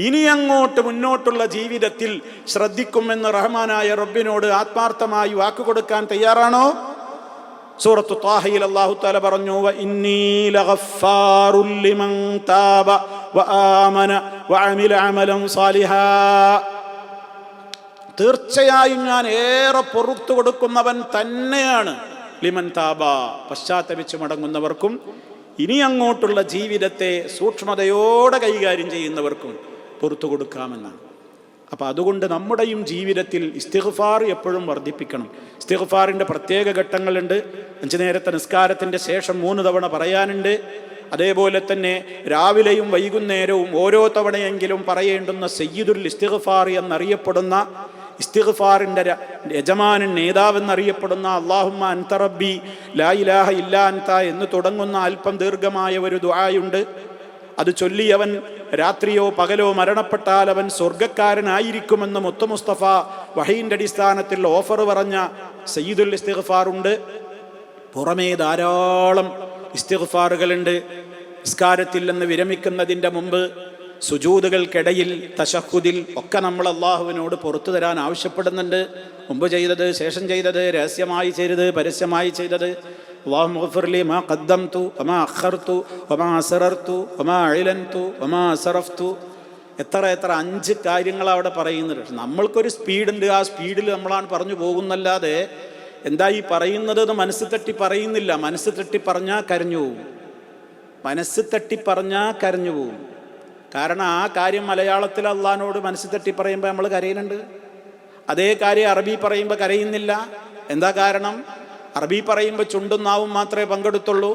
ഇനി അങ്ങോട്ട് മുന്നോട്ടുള്ള ജീവിതത്തിൽ ശ്രദ്ധിക്കുമെന്ന് റഹ്മാനായ റബ്ബിനോട് ആത്മാർത്ഥമായി വാക്കുകൊടുക്കാൻ തയ്യാറാണോ? സൂറത്തു ത്വാഹയിൽ അല്ലാഹു തആല പറഞ്ഞു, വഇന്നീ ലഗഫാറുൽ ലിമൻ താബ വആമന വഅമില അമലൻ സാലിഹാ. തീർച്ചയായും ഞാൻ ഏറെ പൊറുത്തു കൊടുക്കുന്നവൻ തന്നെയാണ്. ലിമൻ താബ, പശ്ചാത്തപിച്ച് മടങ്ങുന്നവർക്കും ഇനി അങ്ങോട്ടുള്ള ജീവിതത്തെ സൂക്ഷ്മതയോടെ കൈകാര്യം ചെയ്യുന്നവർക്കും പുറത്തു കൊടുക്കാമെന്നാണ്. അപ്പം അതുകൊണ്ട് നമ്മുടെയും ജീവിതത്തിൽ ഇസ്തിഗ്ഫാർ എപ്പോഴും വർദ്ധിപ്പിക്കണം. ഇസ്തിഗ്ഫാറിൻ്റെ പ്രത്യേക ഘട്ടങ്ങളുണ്ട്. 5 നേരത്തെ നിസ്കാരത്തിൻ്റെ ശേഷം 3 തവണ പറയാനുണ്ട്. അതേപോലെ തന്നെ രാവിലെയും വൈകുന്നേരവും ഓരോ തവണയെങ്കിലും പറയേണ്ടുന്ന സയ്യിദുൽ ഇസ്തിഗ്ഫാർ എന്നറിയപ്പെടുന്ന, ഇസ്തിഗ്ഫാറിൻ്റെ യജമാനൻ, നേതാവെന്നറിയപ്പെടുന്ന അല്ലാഹുമ്മ അൻത റബ്ബി ലാ ഇലാഹ ഇല്ലാ അൻത എന്ന് തുടങ്ങുന്ന അല്പം ദീർഘമായ ഒരു ദുആയുണ്ട്. അത് ചൊല്ലിയവൻ രാത്രിയോ പകലോ മരണപ്പെട്ടാൽ അവൻ സ്വർഗക്കാരനായിരിക്കുമെന്ന് മുത്തു മുസ്തഫ വഹീൻ്റെ അടിസ്ഥാനത്തിൽ ഓഫർ പറഞ്ഞ സയ്യിദുൽ ഇസ്തിഗ്ഫാറുണ്ട്. പുറമേ ധാരാളം ഇസ്തിഗ്ഫാറുകളുണ്ട്. നിസ്കാരത്തിൽ നിന്ന് വിരമിക്കുന്നതിൻ്റെ മുമ്പ്, സുജൂദുകൾക്കിടയിൽ, തശഹുദിൽ ഒക്കെ നമ്മൾ അള്ളാഹുവിനോട് പുറത്തു തരാൻ ആവശ്യപ്പെടുന്നുണ്ട്. മുമ്പ് ചെയ്തത്, ശേഷം ചെയ്തത്, രഹസ്യമായി ചെയ്തത്, പരസ്യമായി ചെയ്തത്. അല്ലാഹുമ്മ ഗ്ഫിർ ലി മാ ഖദ്ദംതു വമാ അഖർതു വമാ അസ്റർതു വമാ അഅലൻതു വമാ അസ്റഫ്തു. എത്ര 5 കാര്യങ്ങൾ അവിടെ പറയുന്നുണ്ട്. നമ്മൾക്കൊരു സ്പീഡുണ്ട്, ആ സ്പീഡിൽ നമ്മളാണ് പറഞ്ഞു പോകുന്നല്ലാതെ എന്താ ഈ പറയുന്നത് എന്ന് മനസ്സ് തട്ടി പറയുന്നില്ല. മനസ്സ് തട്ടി പറഞ്ഞാൽ കരഞ്ഞു പോവും. മനസ്സ് തട്ടി പറഞ്ഞാൽ കരഞ്ഞു പോവും. കാരണം ആ കാര്യം മലയാളത്തിൽ അള്ളാഹിനോട് മനസ്സ് തട്ടി പറയുമ്പോൾ നമ്മൾ കരയുന്നുണ്ട്. അതേ കാര്യം അറബി പറയുമ്പോൾ കരയുന്നില്ല. എന്താ കാരണം? അറബി പറയുമ്പോൾ ചുണ്ടും നാവും മാത്രമേ പങ്കെടുത്തുള്ളൂ.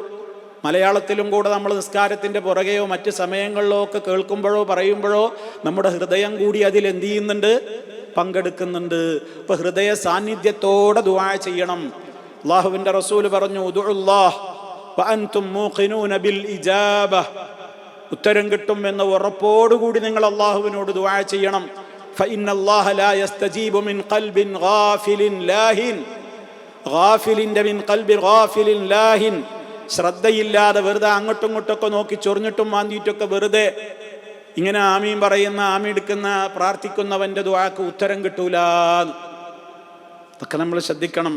മലയാളത്തിലും കൂടെ നമ്മൾ നിസ്കാരത്തിൻ്റെ പുറകെയോ മറ്റ് സമയങ്ങളിലോ ഒക്കെ കേൾക്കുമ്പോഴോ പറയുമ്പോഴോ നമ്മുടെ ഹൃദയം കൂടി അതിൽ എന്ത് ചെയ്യുന്നുണ്ട്? പങ്കെടുക്കുന്നുണ്ട്. ഇപ്പൊ ഹൃദയ സാന്നിധ്യത്തോടെ ദുആ ചെയ്യണം. അല്ലാഹുവിൻ്റെ റസൂല് പറഞ്ഞു, ഉദ്ഉല്ലാഹ് വഅൻതും മൂഖിനൂന ബിൽ ഇജാബ. ഉത്തരം കിട്ടും എന്ന ഉറപ്പോടുകൂടി നിങ്ങൾ അള്ളാഹുവിനോട് ദുആ ചെയ്യണം. ഫഇന്നല്ലാഹ ലാ യസ്തജീബു മിൻ ഖൽബിൻ ഗാഫിലിൻ ലാഹിൻ. ഗാഫിലിൻ്റെ മിൻ ഖൽബി ഗാഫിലിൻ ലാഹിൻ, ശ്രദ്ധയില്ലാതെ വെറുതെ അങ്ങോട്ടും ഇങ്ങോട്ടൊക്കെ നോക്കി ചൊറിഞ്ഞിട്ടും മാന്തിയിട്ടൊക്കെ വെറുതെ ഇങ്ങനെ ആമീൻ പറയുന്ന, ആമീൻ എടുക്കുന്ന, പ്രാർത്ഥിക്കുന്നവൻ്റെ ദുആക്ക് ഉത്തരം കിട്ടൂല. അതൊക്കെ നമ്മൾ ശ്രദ്ധിക്കണം.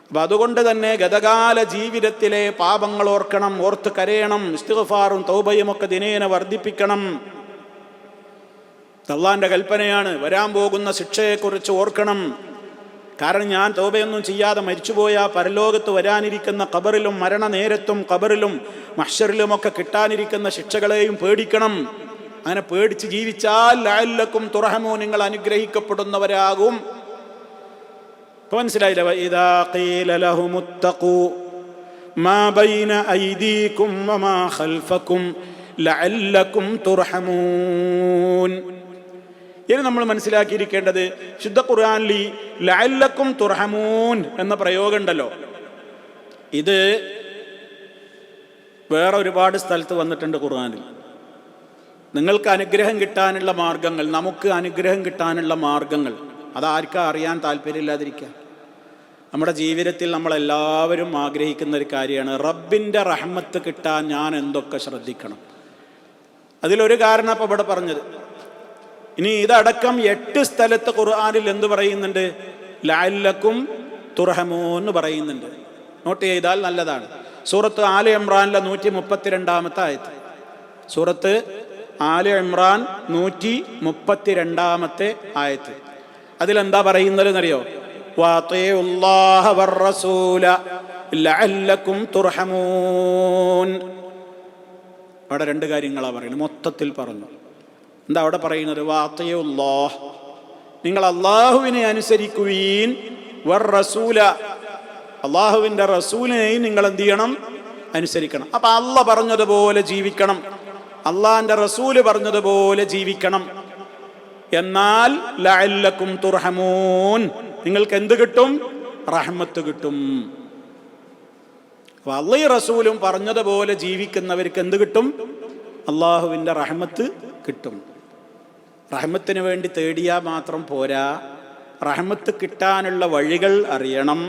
അപ്പം അതുകൊണ്ട് തന്നെ ഗതകാല ജീവിതത്തിലെ പാപങ്ങൾ ഓർക്കണം, ഓർത്ത് കരയണം. ഇസ്തിഗ്ഫാറും തൗബയും ഒക്കെ ദിനേന വർദ്ധിപ്പിക്കണം. അല്ലാഹുവിൻ്റെ കൽപ്പനയാണ്. വരാൻ പോകുന്ന ശിക്ഷയെക്കുറിച്ച് ഓർക്കണം. കാരണം ഞാൻ തൗബയൊന്നും ചെയ്യാതെ മരിച്ചുപോയാൽ പരലോകത്ത് വരാനിരിക്കുന്ന ഖബറിലും മരണനേരത്തും ഖബറിലും മഹ്ശറിലുമൊക്കെ കിട്ടാനിരിക്കുന്ന ശിക്ഷകളെയും പേടിക്കണം. അങ്ങനെ പേടിച്ച് ജീവിച്ചാൽ ലഅല്ലക്കും തുർഹമൂൻ, നിങ്ങൾ അനുഗ്രഹിക്കപ്പെടുന്നവരാകും. മനസ്സിലായില്ല? വഇദാ ഖീല ലഹുമുത്തഖൂ മാ ബൈന ഐദീകും വമാ ഖൽഫകും ലഅല്ലകും തുർഹമൂൻ. ഇനി നമ്മൾ മനസ്സിലാക്കിയിരിക്കേണ്ടത്, ശുദ്ധ ഖുർആനിൽ ലഅല്ലകും തുർഹമൂൻ എന്ന പ്രയോഗം ഉണ്ടല്ലോ, ഇത് വേറെ ഒരുപാട് സ്ഥലത്ത് വന്നിട്ടുണ്ട് ഖുർആനിൽ. നിങ്ങൾക്ക് അനുഗ്രഹം കിട്ടാനുള്ള മാർഗങ്ങൾ, നമുക്ക് അനുഗ്രഹം കിട്ടാനുള്ള മാർഗങ്ങൾ, അതാർക്കാ അറിയാൻ താല്പര്യമില്ലാതിരിക്കുക? നമ്മുടെ ജീവിതത്തിൽ നമ്മളെല്ലാവരും ആഗ്രഹിക്കുന്ന ഒരു കാര്യമാണ്, റബ്ബിൻ്റെ റഹ്മത്ത് കിട്ടാൻ ഞാൻ എന്തൊക്കെ ശ്രദ്ധിക്കണം. അതിലൊരു കാരണം അപ്പോൾ ഇവിടെ പറഞ്ഞത്. ഇനി ഇതടക്കം 8 സ്ഥലത്ത് ഖുർആനിൽ എന്ത് പറയുന്നുണ്ട്? ലഅല്ലക്കും തുർഹമൂൻ എന്ന് പറയുന്നുണ്ട്. നോട്ട് ചെയ്താൽ നല്ലതാണ്. സൂറത്ത് ആല ഇമ്രാനിലെ 132-ാമത്തെ ആയത്ത്. സൂറത്ത് ആല ഇമ്രാൻ 132-ാമത്തെ ആയത്ത്. അതിലെന്താ പറയുന്നത് എന്നറിയോ? വഅതിഉല്ലാഹ വറസൂല ലഅല്ലക്കും തുർഹമൂൻ. അവിടെ 2 കാര്യങ്ങളാണ് പറയുന്നത്, മൊത്തത്തിൽ പറഞ്ഞു. എന്താ അവിടെ പറയുന്നത്? വഅതിഉല്ലാഹ്, നിങ്ങൾ അള്ളാഹുവിനെ അനുസരിക്കുവീൻ, വറസൂല, അള്ളാഹുവിൻ്റെ റസൂലിനെയും നിങ്ങൾ എന്ത് ചെയ്യണം? അനുസരിക്കണം. അപ്പം അള്ളാഹ് പറഞ്ഞതുപോലെ ജീവിക്കണം, അള്ളാഹിൻ്റെ റസൂല് പറഞ്ഞതുപോലെ ജീവിക്കണം. എന്നാൽ ലഅല്ലക്കും തുർഹമൂൻ, നിങ്ങൾക്ക് എന്ത് കിട്ടും? റഹ്മത്ത് കിട്ടും. അപ്പോൾ അള്ളാഹും റസൂലും പറഞ്ഞതുപോലെ ജീവിക്കുന്നവർക്ക് എന്ത് കിട്ടും? അള്ളാഹുവിൻ്റെ റഹ്മത്ത് കിട്ടും. റഹ്മത്തിന് വേണ്ടി തേടിയാൽ മാത്രം പോരാ, റഹ്മത്ത് കിട്ടാനുള്ള വഴികൾ അറിയണം.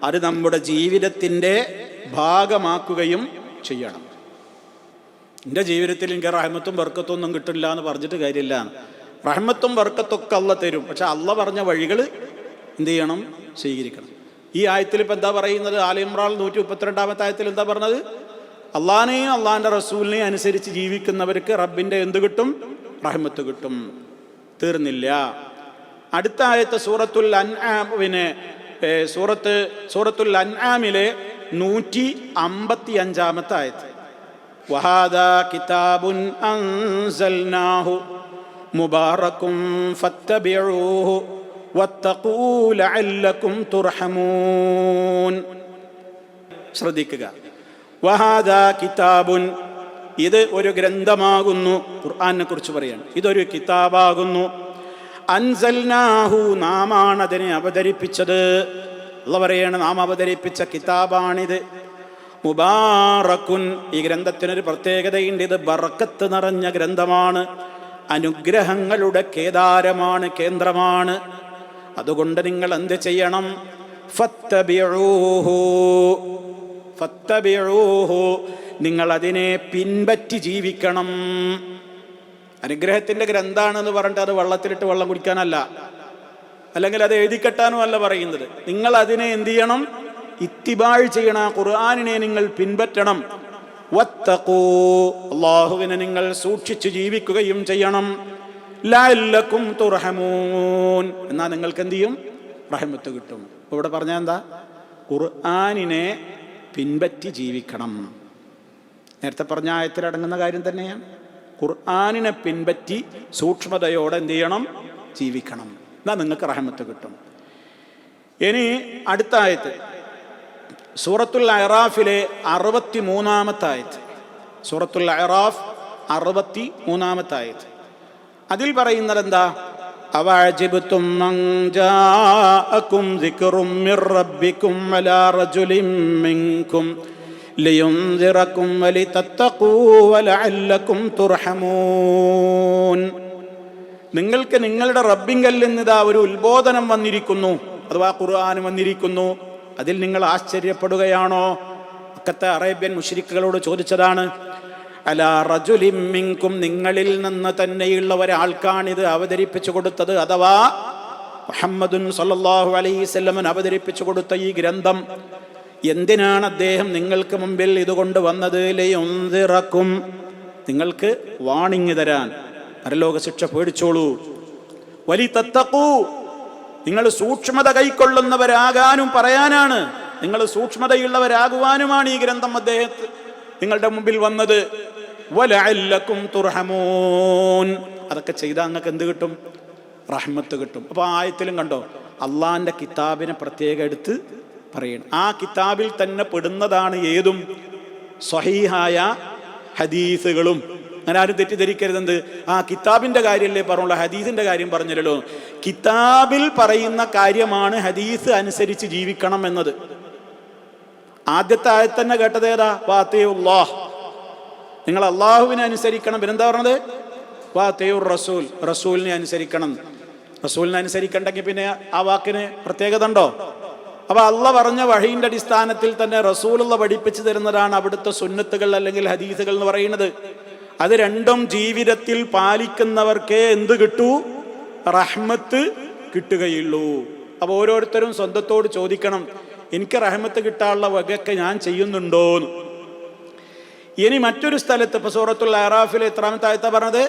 അത് നമ്മുടെ ജീവിതത്തിൻ്റെ ഭാഗമാക്കുകയും ചെയ്യണം. എൻ്റെ ജീവിതത്തിൽ എനിക്ക് റഹ്മത്തും ബർക്കത്തും ഒന്നും കിട്ടില്ല എന്ന് പറഞ്ഞിട്ട് കാര്യമില്ല. റഹ്മത്തും ബർക്കത്തൊക്കെ അള്ള തരും. പക്ഷെ അള്ള പറഞ്ഞ വഴികൾ എന്ത് ചെയ്യണം? സ്വീകരിക്കണം. ഈ ആയത്തിൽ ഇപ്പം എന്താ പറയുന്നത്? ആല ഇമ്രാൻ 132 ആയത്തിൽ എന്താ പറഞ്ഞത്? അള്ളാഹിനെയും അള്ളാഹിൻ്റെ റസൂലിനെയും അനുസരിച്ച് ജീവിക്കുന്നവർക്ക് റബ്ബിൻ്റെ എന്ത് കിട്ടും? റഹ്മത്ത് കിട്ടും. തീർന്നില്ല. അടുത്ത ആയത്ത് സൂറത്തുൽ അൻആം, സൂറത്തുൽ അൻആമിലെ 155 ആയത്ത്. വഹാദാ കിതാബുൻ അൻസൽനാഹു മുബാറകും ഫത്തബിഊഹു വത്തഖൂ ലഅല്ലകും തുർഹമൂൻ. ശ്രദ്ധിക്കുക. വഹാദാ കിതാബുൻ, ഇത് ഒരു ഗ്രന്ഥമാകുന്നു. ഖുർആനെ കുറിച്ച് പറയാണ്. ഇതൊരു കിതാബാകുന്നു. അൻസൽനാഹു, നാമാണ് അതിനെ അവതരിപ്പിച്ചത്. അല്ലാഹു പറയാണ്, നാം അവതരിപ്പിച്ച കിതാബാണിത്. മുബാറക്കുൻ, ഈ ഗ്രന്ഥത്തിനൊരു പ്രത്യേകതയുണ്ട്. ഇത് ബർക്കത്ത് നിറഞ്ഞ ഗ്രന്ഥമാണ്, അനുഗ്രഹങ്ങളുടെ കേദാരമാണ്, കേന്ദ്രമാണ്. അതുകൊണ്ട് നിങ്ങൾ എന്ത് ചെയ്യണം? ഫത്തബിഊഹു, ഫത്തബിഊഹു, നിങ്ങൾ അതിനെ പിൻപറ്റി ജീവിക്കണം. അനുഗ്രഹത്തിൻ്റെ ഗ്രന്ഥാണെന്ന് പറഞ്ഞിട്ട് അത് വെള്ളത്തിലിട്ട് വെള്ളം കുടിക്കാനല്ല, അല്ലെങ്കിൽ അത് എഴുതിക്കെട്ടാനും അല്ല പറയുന്നത്. നിങ്ങൾ അതിനെ എന്ത് ചെയ്യണം? ഇത്തിബാഴ് ചെയ്യണം. ഖുർആനിനെ നിങ്ങൾ പിൻപറ്റണം. വത്തഖൂ, അല്ലാഹുവിനെ നിങ്ങൾ സൂക്ഷിച്ചു ജീവിക്കുകയും ചെയ്യണം. ലഅല്ലകും തുർഹമൂൻ, എന്നാൽ നിങ്ങൾക്ക് എന്ത് ചെയ്യും? റഹ്മത്ത് കിട്ടും. അപ്പോൾ ഇവിടെ പറഞ്ഞാൽ എന്താ? ഖുർആനിനെ പിൻപറ്റി ജീവിക്കണം. നേരത്തെ പറഞ്ഞ ആയത്തിലടങ്ങുന്ന കാര്യം തന്നെയാണ്. ഖുർആനിനെ പിൻപറ്റി സൂക്ഷ്മതയോടെ എന്ത് ചെയ്യണം? ജീവിക്കണം. എന്നാൽ നിങ്ങൾക്ക് റഹ്മത്ത് കിട്ടും. ഇനി അടുത്ത ആയത്ത് സൂറത്തുൽ അഅറാഫിലെ 63 ആയത്ത്. സൂറത്തുൽ അഅറാഫ് 63 ആയത്ത്. അതിൽ പറയുന്നത് എന്താ? അവഅജിബ്തും അൻ ജാഅകും ദിക്റും മിർ റബ്ബികും അലാ റജുലിൻ മിൻകും ലിയുൻദിറകും വലിതത്തഖൂ വലഅല്ലകും തുർഹമൂൻ. നിങ്ങൾക്ക് നിങ്ങളുടെ റബ്ബിങ്കൽ നിന്നിതാ ഒരു ഉത്ബോധനം വന്നിരിക്കുന്നു, അഥവാ ഖുർആൻ വന്നിരിക്കുന്നു. അതിൽ നിങ്ങൾ ആശ്ചര്യപ്പെടുകയാണോ? അക്കത്തെ അറേബ്യൻ മുശ്രിക്കുകളോട് ചോദിച്ചതാണ്. അലാ റജുലിൻ മിൻകും, നിങ്ങളിൽ നിന്ന് തന്നെയുള്ള ഒരാൾക്കാണിത് അവതരിപ്പിച്ചു കൊടുത്തത്, അഥവാ മുഹമ്മദുൻ സല്ലല്ലാഹു അലൈഹി വസല്ലം അവതരിപ്പിച്ചു കൊടുത്ത ഈ ഗ്രന്ഥം. എന്തിനാണ് അദ്ദേഹം നിങ്ങൾക്ക് മുമ്പിൽ ഇതുകൊണ്ട് വന്നത്? ലിയുൻദിറകും, നിങ്ങൾക്ക് വാണിംഗ് തരാൻ, പരലോക ശിക്ഷ പേടിച്ചോളൂ. വലിതത്തഖൂ, നിങ്ങൾ സൂക്ഷ്മത കൈക്കൊള്ളുന്നവരാകാനും പറയാനാണ്. നിങ്ങൾ സൂക്ഷ്മതയുള്ളവരാകുവാനുമാണ് ഈ ഗ്രന്ഥം അദ്ദേഹത്തെ നിങ്ങളുടെ മുമ്പിൽ വന്നത്. വലഅല്ലകും തുർഹമൂൻ, അതൊക്കെ ചെയ്താൽ നിങ്ങൾക്ക് എന്ത് കിട്ടും? റഹ്മത്ത് കിട്ടും. അപ്പോൾ ആ ആയത്തിലും കണ്ടോ, അള്ളാഹിൻ്റെ കിതാബിനെ പ്രത്യേകം എടുത്ത് പറയണം. ആ കിതാബിൽ തന്നെ പെടുന്നതാണ് ഏതും സ്വഹീഹായ ഹദീസുകളും. അങ്ങനെ ആരും തെറ്റിദ്ധരിക്കരുതെന്ത്, ആ കിതാബിൻ്റെ കാര്യമല്ലേ പറഞ്ഞുള്ളൂ, ഹദീസിൻ്റെ കാര്യം പറഞ്ഞല്ലോ. കിതാബിൽ പറയുന്ന കാര്യമാണ് ഹദീസ് അനുസരിച്ച് ജീവിക്കണം എന്നത്. ആദ്യത്തെ ആയത്ത് തന്നെ കേട്ടത് ഏതാ? വാത്തിയുല്ലാഹ്, നിങ്ങൾ അള്ളാഹുവിനെ അനുസരിക്കണം. പിന്നെന്താ പറഞ്ഞത്? വാത്തിയുർ റസൂൽ, റസൂലിനെ അനുസരിക്കണം. റസൂലിനെ അനുസരിക്കണ്ടെങ്കിൽ പിന്നെ ആ വാക്കിന് പ്രത്യേകത ഉണ്ടോ? അപ്പോൾ അള്ള പറഞ്ഞ വഹീൻ്റെ അടിസ്ഥാനത്തിൽ തന്നെ റസൂലുള്ള പഠിപ്പിച്ചു തരുന്നതാണ് അവിടുത്തെ സുന്നത്തുകൾ അല്ലെങ്കിൽ ഹദീസുകൾ എന്ന് പറയുന്നത്. അത് രണ്ടും ജീവിതത്തിൽ പാലിക്കുന്നവർക്കേ എന്ത് കിട്ടൂ? റഹ്മത്ത് കിട്ടുകയുള്ളൂ. അപ്പോൾ ഓരോരുത്തരും സ്വന്തത്തോട് ചോദിക്കണം, എനിക്ക് റഹ്മത്ത് കിട്ടാനുള്ള വകയൊക്കെ ഞാൻ ചെയ്യുന്നുണ്ടോന്ന്. ഇനി മറ്റൊരു സ്ഥലത്ത് ഇപ്പോൾ സൂറത്തുൽ അഅറാഫിലെ എത്രാമത്തെ ആയത്താ പറഞ്ഞത്?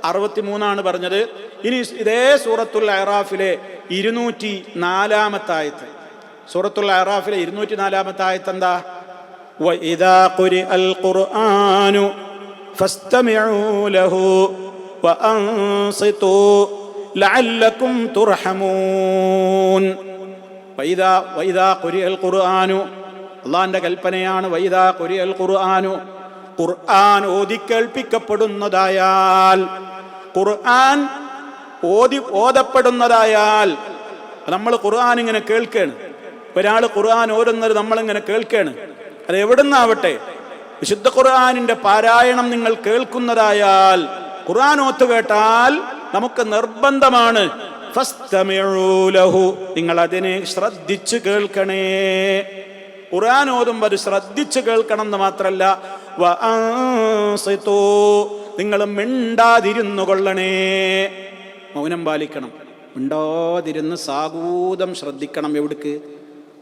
63 പറഞ്ഞത്. ഇനി ഇതേ സൂറത്തുൽ അഅറാഫിലെ 204 ആയത്ത്. സൂറത്തുൽ അഅറാഫിലെ 204 ആയത്ത് എന്താ? വഇദാ ഖുരിഅൽ ഖുർആനു ഫസ്തമിഊ ലഹു വഅൻസിതു ലഅല്ലകും തുർഹമൂൻ. വഇദാ ഖുരിഅൽ ഖുർആനു, അല്ലാഹുവിൻ്റെ കൽപ്പനയാണ്. വഇദാ ഖുരിഅൽ ഖുർആനു, ഖുർആൻ ഓതി കേൾപ്പിക്കപ്പെടുന്നതായാൽ, ഖുർആൻ ഓതപ്പെടുന്നതായാൽ, നമ്മൾ ഖുർആൻ ഇങ്ങനെ കേൾക്കുകയാണ്. ഒരാൾ ഖുർആൻ ഓതുന്നത് നമ്മളിങ്ങനെ കേൾക്കുകയാണ്. അത് എവിടുന്നാവട്ടെ, വിശുദ്ധ ഖുർആനിൻ്റെ പാരായണം നിങ്ങൾ കേൾക്കുന്നതായാൽ, ഖുർആൻ ഓത്ത് കേട്ടാൽ നമുക്ക് നിർബന്ധമാണ്. ഫസ്തമിഊ ലഹു, നിങ്ങൾ അതിനെ ശ്രദ്ധിച്ചു കേൾക്കണേ. ഖുർആൻ ഓതുമ്പോൾ അത് ശ്രദ്ധിച്ചു കേൾക്കണം എന്ന് മാത്രല്ല, വഅൻസിതൂ, നിങ്ങൾ മിണ്ടാതിരുന്നു കൊള്ളണേ. മൗനം പാലിക്കണം, മിണ്ടാതിരുന്ന് സാഗൂതം ശ്രദ്ധിക്കണം. എവിടേക്ക്?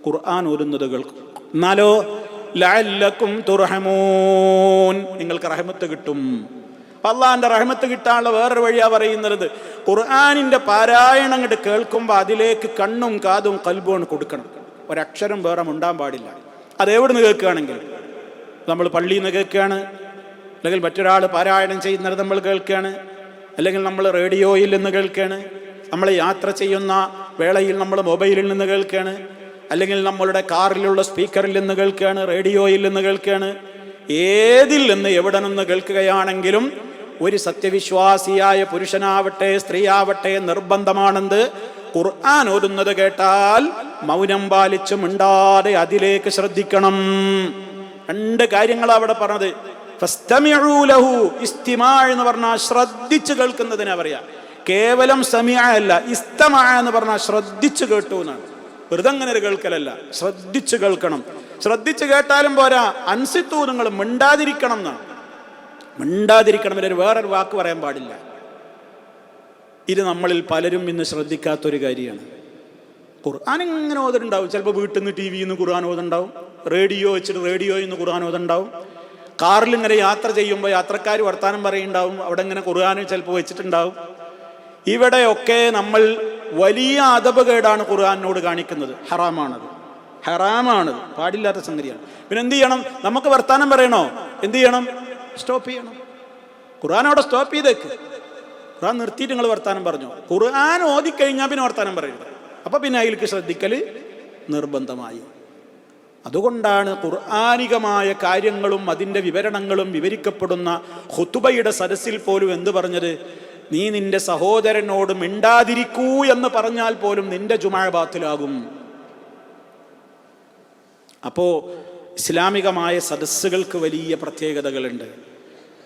ഖുർആൻ ഓതുന്നത് കേൾക്കും. എന്നാലോ ലഅല്ലക്കും തുർഹമൂൻ, നിങ്ങൾക്ക് റഹ്മത്ത് കിട്ടും. അള്ളാഹിന്റെ റഹ്മത്ത് കിട്ടാനുള്ള വേറൊരു വഴിയാ പറയുന്നത്, ഖുർആനിന്റെ പാരായണം അങ്ങോട്ട് കേൾക്കുമ്പോൾ അതിലേക്ക് കണ്ണും കാതും ഖൽബും കൊടുക്കണം. ഒരക്ഷരം വേറെ മുണ്ടാൻ പാടില്ല. അതെവിടെ നിന്ന് കേൾക്കുകയാണെങ്കിൽ, നമ്മൾ പള്ളിയിൽ നിന്ന് കേൾക്കുകയാണ്, അല്ലെങ്കിൽ മറ്റൊരാൾ പാരായണം ചെയ്യുന്നത് നമ്മൾ കേൾക്കുകയാണ്, അല്ലെങ്കിൽ നമ്മൾ റേഡിയോയിൽ നിന്ന് കേൾക്കുകയാണ്, നമ്മൾ യാത്ര ചെയ്യുന്ന വേളയിൽ നമ്മൾ മൊബൈലിൽ നിന്ന് കേൾക്കുകയാണ്, അല്ലെങ്കിൽ നമ്മളുടെ കാറിലുള്ള സ്പീക്കറിൽ നിന്ന് കേൾക്കുകയാണ്, റേഡിയോയിൽ നിന്ന് കേൾക്കുകയാണ്, ഏതിൽ നിന്ന് എവിടെ നിന്ന് കേൾക്കുകയാണെങ്കിലും ഒരു സത്യവിശ്വാസിയായ പുരുഷനാവട്ടെ സ്ത്രീയാവട്ടെ നിർബന്ധമാണെന്ന് ഖുർആൻ ഓതുന്നത് കേട്ടാൽ മൗനം പാലിച്ച് മിണ്ടാതെ അതിലേക്ക് ശ്രദ്ധിക്കണം. രണ്ട് കാര്യങ്ങളാണ് അവിടെ പറഞ്ഞത്. ഫസ്തമിഊ ലഹു, ഇസ്തിമാ എന്ന് പറഞ്ഞാൽ ശ്രദ്ധിച്ചു കേൾക്കുന്നതിനാ പറയാ. കേവലം സമീഅ അല്ല, ഇസ്തമാ എന്ന് പറഞ്ഞാൽ ശ്രദ്ധിച്ചു കേട്ടു എന്നാണ്. വെറുതെ അങ്ങനെ ഒരു കേൾക്കലല്ല, ശ്രദ്ധിച്ചു കേൾക്കണം. ശ്രദ്ധിച്ചു കേട്ടാലും പോരാ, അൻസിത്തു, നിങ്ങൾ മിണ്ടാതിരിക്കണം എന്നാണ്. മിണ്ടാതിരിക്കണം, ഒരു വേറൊരു വാക്ക് പറയാൻ പാടില്ല. ഇത് നമ്മളിൽ പലരും ഇന്ന് ശ്രദ്ധിക്കാത്തൊരു കാര്യമാണ്. ഖുർആൻ ഇങ്ങനെ ഓതുണ്ടാവും. ചിലപ്പോൾ വീട്ടിൽ നിന്ന് ടി വിയിൽ നിന്ന് ഖുർആൻ ഓതുണ്ടാവും, റേഡിയോ വെച്ചിട്ട് റേഡിയോയിൽ നിന്ന് ഖുർആൻ ഓതുണ്ടാവും, കാറിൽ ഇങ്ങനെ യാത്ര ചെയ്യുമ്പോൾ യാത്രക്കാർ വർത്താനം പറയുണ്ടാവും, അവിടെ ഇങ്ങനെ ഖുർആൻ ചിലപ്പോൾ വെച്ചിട്ടുണ്ടാവും. ഇവിടെയൊക്കെ നമ്മൾ വലിയ അദബുകേടാണ് ഖുർആനോട് കാണിക്കുന്നത്. ഹറാമാണത്, ഹറാമാണത്, പാടില്ലാത്ത സംഗതിയാണ്. പിന്നെ എന്ത് ചെയ്യണം? നമുക്ക് വർത്താനം പറയണോ? എന്ത് ചെയ്യണം? സ്റ്റോപ്പ് ചെയ്യണം. ഖുർആനോടെ സ്റ്റോപ്പ് ചെയ്തേക്ക്. ഖുർആൻ നിർത്തിയിട്ട് നിങ്ങൾ വർത്താനം പറഞ്ഞു. ഖുർആൻ ഓതിക്കഴിഞ്ഞാൽ പിന്നെ വർത്താനം പറയരുത്. അപ്പൊ പിന്നെ അതിലേക്ക് ശ്രദ്ധിക്കൽ നിർബന്ധമായി. അതുകൊണ്ടാണ് ഖുർആനികമായ കാര്യങ്ങളും അതിൻ്റെ വിവരണങ്ങളും വിവരിക്കപ്പെടുന്ന ഖുതുബയുടെ സദസ്സിൽ പോലും എന്ത് പറഞ്ഞത്? നീ നിന്റെ സഹോദരനോട് മിണ്ടാതിരിക്കൂ എന്ന് പറഞ്ഞാൽ പോലും നിന്റെ ജുമാ ബാത്തിലാകും. അപ്പോ ഇസ്ലാമികമായ സദസ്സുകൾക്ക് വലിയ പ്രത്യേകതകളുണ്ട്.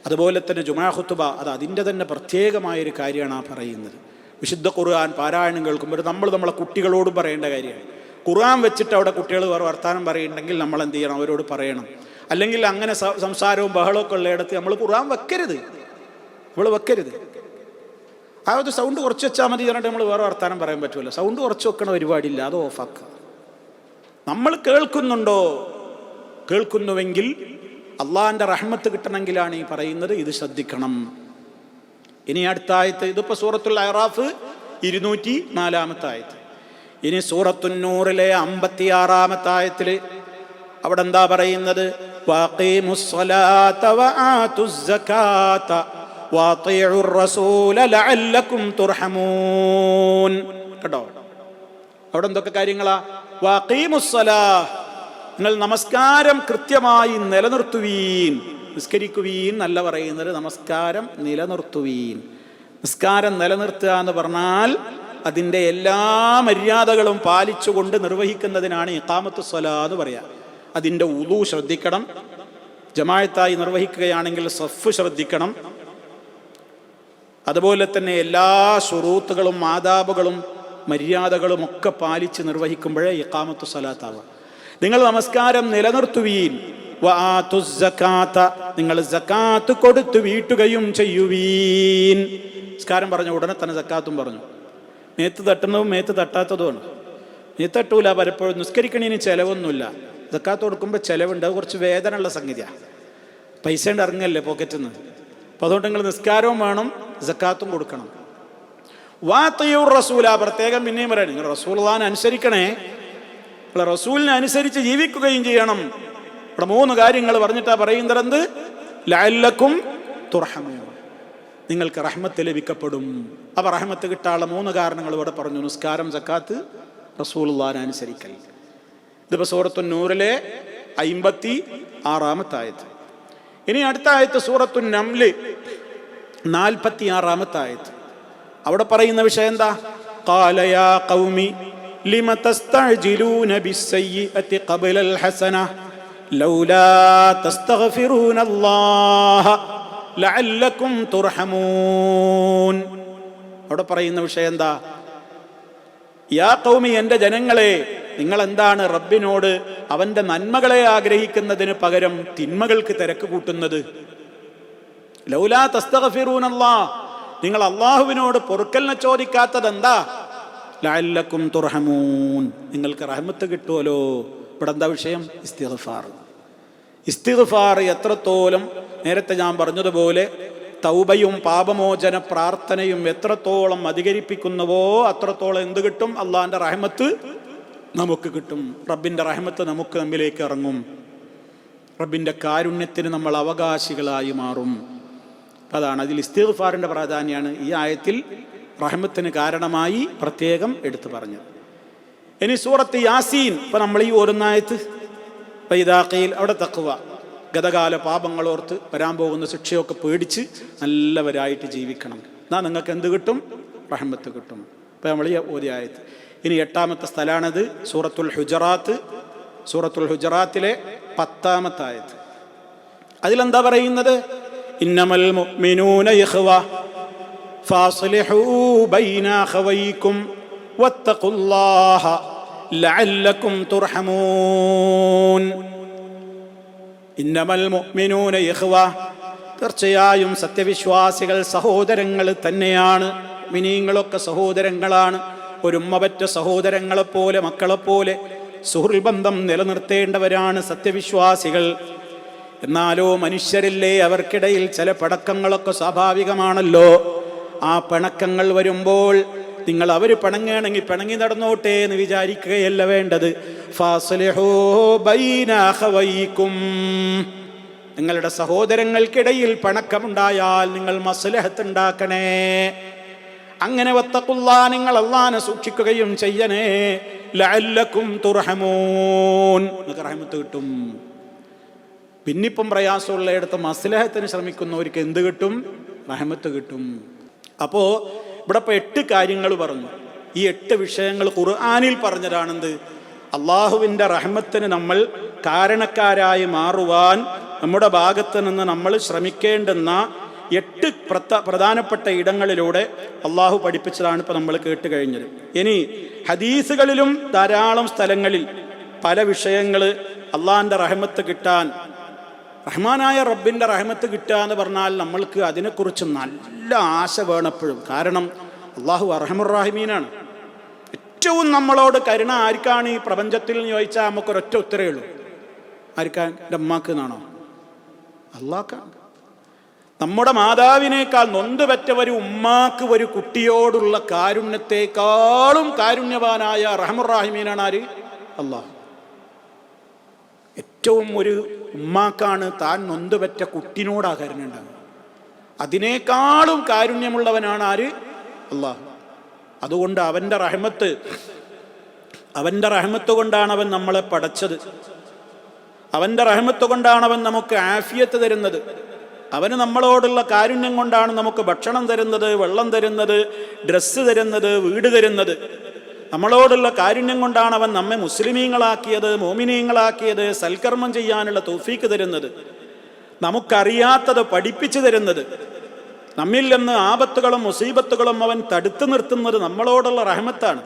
അതുപോലെ തന്നെ ജുമാ ഖുതുബ അത് അതിൻ്റെ തന്നെ പ്രത്യേകമായൊരു കാര്യമാണ് ആ പറയുന്നത്. വിശുദ്ധ ഖുർആൻ പാരായണം കേൾക്കുമ്പോൾ നമ്മൾ നമ്മളെ കുട്ടികളോടും പറയേണ്ട കാര്യമാണ്. ഖുർആൻ വെച്ചിട്ട് അവിടെ കുട്ടികൾ വേറെ വർത്താനം പറയുന്നുണ്ടെങ്കിൽ നമ്മൾ എന്ത് ചെയ്യണം? അവരോട് പറയണം. അല്ലെങ്കിൽ അങ്ങനെ സംസാരവും ബഹളമൊക്കെ ഉള്ളയിടത്ത് നമ്മൾ ഖുർആൻ വെക്കരുത്, നമ്മൾ വെക്കരുത്. ആ ഒരു സൗണ്ട് കുറച്ച് വെച്ചാൽ മതി പറഞ്ഞിട്ട് നമ്മൾ വേറെ വർത്താനം പറയാൻ പറ്റുമല്ലോ. സൗണ്ട് കുറച്ച് വെക്കണ പരിപാടിയില്ല, അത് ഓഫാക്കുക. നമ്മൾ കേൾക്കുന്നുണ്ടോ? കേൾക്കുന്നുവെങ്കിൽ അള്ളാഹിൻ്റെ റഹ്മത്ത് കിട്ടണമെങ്കിലാണ് ഈ പറയുന്നത്, ഇത് ശ്രദ്ധിക്കണം. ഇനി അടുത്ത ആയത്ത്, ഇതിപ്പോൾ സൂറത്തുൽ അറാഫ് 204 ആയത്ത്. ഇനി സൂറത്തുൻ നൂറിലെ 56 ആയത്തിൽ അവിടെ എന്താ പറയുന്നത്? വഅഖീമുസ്സലാത വആതുസ് സകാത വഅതിഉർ റസൂല ലഅല്ലകും തുർഹമൂൻ. കേട്ടോ, അവിടെ എന്തൊക്കെ കാര്യങ്ങളാ? വഅഖീമുസ്സലാ, നിങ്ങൾ നമസ്കാരം കൃത്യമായി നിലനിർത്തുവീൻ. നിസ്കരിക്കുവീൻ എന്നല്ല പറയുന്നത്, നമസ്കാരം നിലനിർത്തുവീൻ. നിസ്കാരം നിലനിർത്തുക എന്ന് പറഞ്ഞാൽ അതിൻ്റെ എല്ലാ മര്യാദകളും പാലിച്ചുകൊണ്ട് നിർവഹിക്കുന്നതിനാണ് ഇഖാമത്തു സ്വലാ എന്ന് പറയാം. അതിൻ്റെ വുളു ശ്രദ്ധിക്കണം, ജമാഅത്തായി നിർവഹിക്കുകയാണെങ്കിൽ സഫ് ശ്രദ്ധിക്കണം, അതുപോലെ തന്നെ എല്ലാ ശുറൂത്തുകളും ആദാബുകളും മര്യാദകളും ഒക്കെ പാലിച്ച് നിർവഹിക്കുമ്പോഴേ ഇഖാമത്തു സ്വലാത്താവാം. നിങ്ങൾ നമസ്കാരം നിലനിർത്തുവീൻ. വആതുസ് സകാത, നിങ്ങൾ സകാത്ത് കൊടുത്തു വീട്ടുകയും ചെയ്യുവീൻ. നിസ്കാരം പറഞ്ഞ ഉടനെ തന്നെ സക്കാത്തും പറഞ്ഞു. മേത്ത് തട്ടുന്നതും മേത്ത് തട്ടാത്തതുമാണ്. മേത്ത് തട്ടൂല പലപ്പോഴും. നിസ്കരിക്കണതിന് ചിലവൊന്നുമില്ല. സക്കാത്ത് കൊടുക്കുമ്പോൾ ചിലവുണ്ട്, അത് കുറച്ച് വേദനയുള്ള സംഗതിയാണ്. പൈസ കൊണ്ട് ഇറങ്ങല്ലേ പോക്കറ്റിൽ നിന്ന്. അപ്പോൾ അതുകൊണ്ട് നിങ്ങൾ നിസ്കാരവും വേണം, സക്കാത്തും കൊടുക്കണം. വഅതിഉർ റസൂല, പ്രത്യേകം പിന്നെയും പറയണം, നിങ്ങൾ റസൂലുള്ളാഹിനെ അനുസരിക്കണേ, നിങ്ങൾ റസൂലിനെ അനുസരിച്ച് ജീവിക്കുകയും ചെയ്യണം. ഇവിടെ 3 കാര്യങ്ങൾ പറഞ്ഞിട്ടാ പറയുന്നത്. എന്ത്? ലഅല്ലകും തുർഹമൂൻ, നിങ്ങൾക്ക് റഹ്മത്ത് ലഭിക്കപ്പെടും. അപ്പോൾ റഹ്മത്ത് കിട്ടാനുള്ള 3 കാരണങ്ങൾ ഇവിടെ പറഞ്ഞു. നിസ്കാരം, സക്കാത്ത്, റസൂലുള്ളാഹിനെ അനുസരിക്കൽ. ഇതിപ്പോൾ സൂറത്തുൻ നൂറിലെ 56 ആയത്ത്. ഇനി അടുത്ത ആയത്ത് സൂറത്തുൻ നംല് 46 ആയത്ത്. അവിടെ പറയുന്ന വിഷയം എന്താ? ഖാല യാ ഖൗമി ലിമ തസ്തഅജിലൂന ബിസ്സയ്യിഅതി ഖബ്ലൽ ഹസന ലൗലാ തസ്തഗ്ഫിറൂന അല്ലാഹ ലഅല്ലകും തുർഹമൂൻ. അവിടെ പറയുന്ന വിഷയം എന്താ? യാ ഖൗമി, എൻ്റെ ജനങ്ങളെ, നിങ്ങൾ എന്താണ് റബ്ബിനോട് അവൻ്റെ നന്മകളെ ആഗ്രഹിക്കുന്നതിന് പകരം തിന്മകൾക്ക് തിരക്ക് കൂട്ടുന്നത്? ലൗലാ തസ്തഗ്ഫിറൂനല്ലാഹ്, നിങ്ങൾ അള്ളാഹുവിനോട് പൊറുക്കലിനെ ചോദിക്കാത്തത് എന്താ? ലഅല്ലക്കും തുർഹമൂൻ, നിങ്ങൾക്ക് റഹ്മത്ത് കിട്ടുമല്ലോ. ഇവിടെ എന്താ വിഷയം? ഇസ്തിഗ്ഫാർ. ഇസ്തിഗ്ഫാർ എത്രത്തോളം, നേരത്തെ ഞാൻ പറഞ്ഞതുപോലെ തൗബയും പാപമോചന പ്രാർത്ഥനയും എത്രത്തോളം അധികരിപ്പിക്കുന്നുവോ അത്രത്തോളം എന്ത് കിട്ടും? അള്ളാഹിൻ്റെ റഹ്മത്ത് നമുക്ക് കിട്ടും. റബ്ബിൻ്റെ റഹ്മത്ത് നമുക്ക് നമ്മിലേക്ക് ഇറങ്ങും. റബ്ബിൻ്റെ കാരുണ്യത്തിന് നമ്മൾ അവകാശികളായി മാറും. അതാണ് അതിൽ ഇസ്തിഗ്ഫാറിൻ്റെ പ്രാധാന്യമാണ് ഈ ആയത്തിൽ റഹ്മത്തിന് കാരണമായി പ്രത്യേകം എടുത്തു പറഞ്ഞത്. ഇനി സൂറത്ത് യാസീൻ, ഇപ്പം നമ്മൾ ഈ ഓരോന്നായത്ത് പൈതാഖയിൽ അവിടെ തഖ്വ, ഗതകാല പാപങ്ങളോർത്ത് വരാൻ പോകുന്ന ശിക്ഷയൊക്കെ പേടിച്ച് നല്ലവരായിട്ട് ജീവിക്കണം. എന്നാൽ നിങ്ങൾക്ക് എന്ത് കിട്ടും? റഹ്മത്ത് കിട്ടും. ഇപ്പം നമ്മൾ ഈ ഓരോ ആയത്ത്. ഇനി 8ാമത്തെ സ്ഥലമാണത് സൂറത്തുൽ ഹുജറാത്ത്. സൂറത്തുൽ ഹുജറാത്തിലെ 10ാമത്തെ ആയത്ത്. അതിലെന്താ പറയുന്നത്? ഇന്നമൽ മുഅ്മിനൂന ഇഖ്വ ഫാസ്ലിഹൂ ബൈന അഖവൈക്കും വത്തഖുല്ലാഹ ലഅല്ലക്കും തുർഹമൂൻ. ഇന്നമൽ മുഅ്മിനൂന ഇഖ്വ, തീർച്ചയായും സത്യവിശ്വാസികൾ സഹോദരങ്ങൾ തന്നെയാണ്. മുഅ്മിനീങ്ങളൊക്കെ സഹോദരങ്ങളാണ്. ഒരു ഉമ്മ പറ്റ സഹോദരങ്ങളെപ്പോലെ, മക്കളെപ്പോലെ സുഹൃൽബന്ധം നിലനിർത്തേണ്ടവരാണ് സത്യവിശ്വാസികൾ. എന്നാലോ മനുഷ്യരില്ലേ, അവർക്കിടയിൽ ചില പിണക്കങ്ങളൊക്കെ സ്വാഭാവികമാണല്ലോ. ആ പിണക്കങ്ങൾ വരുമ്പോൾ നിങ്ങൾ അവർ പിണങ്ങുകയാണെങ്കിൽ പിണങ്ങി നടന്നോട്ടെ എന്ന് വിചാരിക്കുകയല്ല വേണ്ടത്. ഫാസ്ലിഹൂ ബൈന അഖവൈക്കും, നിങ്ങളുടെ സഹോദരങ്ങൾക്കിടയിൽ പിണക്കമുണ്ടായാൽ നിങ്ങൾ മസ്ലഹത്ത് ഉണ്ടാക്കണേ. അങ്ങനെ വത്തഖുല്ലാ, നിങ്ങൾ അല്ലാഹനെ സൂക്ഷിക്കുകയും ചെയ്യണേ. ലഅല്ലക്കും തുർഹമൂൻ, നിങ്ങൾക്ക് റഹ്മത്ത് കിട്ടും. പിന്നിപ്പം പ്രയാസമുള്ളയിടത്ത് മസ്ലഹത്തിന് ശ്രമിക്കുന്നവർക്ക് എന്ത് കിട്ടും? റഹ്മത്ത് കിട്ടും. അപ്പോൾ ഇവിടെ ഇപ്പോൾ 8 കാര്യങ്ങൾ പറഞ്ഞു. ഈ 8 വിഷയങ്ങൾ ഖുർആനിൽ പറഞ്ഞതാണെന്ത്? അള്ളാഹുവിൻ്റെ റഹ്മത്തിന് നമ്മൾ കാരണക്കാരായി മാറുവാൻ നമ്മുടെ ഭാഗത്ത് നിന്ന് നമ്മൾ ശ്രമിക്കേണ്ടുന്ന 8 പ്രധാനപ്പെട്ട ഇടങ്ങളിലൂടെ അള്ളാഹു പഠിപ്പിച്ചതാണ് ഇപ്പോൾ നമ്മൾ കേട്ട് കഴിഞ്ഞത്. ഇനി ഹദീസുകളിലും ധാരാളം സ്ഥലങ്ങളിൽ പല വിഷയങ്ങൾ അള്ളാഹിൻ്റെ റഹ്മത്ത് കിട്ടാൻ, റഹ്മാനായ റബ്ബിൻ്റെ റഹ്മത്ത് കിട്ടുക എന്ന് പറഞ്ഞാൽ നമ്മൾക്ക് അതിനെക്കുറിച്ച് നല്ല ആശ വേണപ്പോഴും. കാരണം അള്ളാഹു അർഹമുർ-റഹീമീനാണ്. ഏറ്റവും നമ്മളോട് കരുണ ആർക്കാണ് ഈ പ്രപഞ്ചത്തിൽ എന്ന് ചോദിച്ചാൽ നമുക്കൊരൊറ്റ ഉത്തരവേ ഉള്ളൂ. ആർക്കാൻ? എൻ്റെ അമ്മാക്ക് എന്നാണോ? അള്ളാഹ്ക്കാണ്. നമ്മുടെ മാതാവിനേക്കാൾ നൊന്ത് പെറ്റ ഒരു ഉമ്മാക്ക് ഒരു കുട്ടിയോടുള്ള കാരുണ്യത്തെക്കാളും കാരുണ്യവാനായ റഹ്മുർ-റഹീമീനാണ് ആര്? അള്ളാഹ്. ഏറ്റവും ഒരു ഉമ്മാക്കാണ് താൻ നൊന്തുപറ്റ കുട്ടിനോടാ കരുണ ഉണ്ടാകുക. അതിനേക്കാളും കാരുണ്യമുള്ളവനാണ് ആര്? അള്ളാഹു. അതുകൊണ്ട് അവൻ്റെ റഹ്മത്ത് കൊണ്ടാണ് അവൻ നമ്മളെ പടച്ചത്. അവൻ്റെ റഹ്മത്ത് കൊണ്ടാണ് അവൻ നമുക്ക് ആഫിയത്ത് തരുന്നത്. അവന് നമ്മളോടുള്ള കാരുണ്യം കൊണ്ടാണ് നമുക്ക് ഭക്ഷണം തരുന്നത്, വെള്ളം തരുന്നത്, ഡ്രസ്സ് തരുന്നത്, വീട് തരുന്നത്. നമ്മളോടുള്ള കാരുണ്യം കൊണ്ടാണ് അവൻ നമ്മെ മുസ്ലിമീങ്ങളാക്കിയത്, മോമിനീങ്ങളാക്കിയത്, സൽക്കർമ്മം ചെയ്യാനുള്ള തൗഫീക്ക് തരുന്നത്, നമുക്കറിയാത്തത് പഠിപ്പിച്ചു തരുന്നത്, നമ്മിൽ നിന്ന് ആപത്തുകളും മുസീബത്തുകളും അവൻ തടുത്തു നിർത്തുന്നത് നമ്മളോടുള്ള റഹ്മത്താണ്.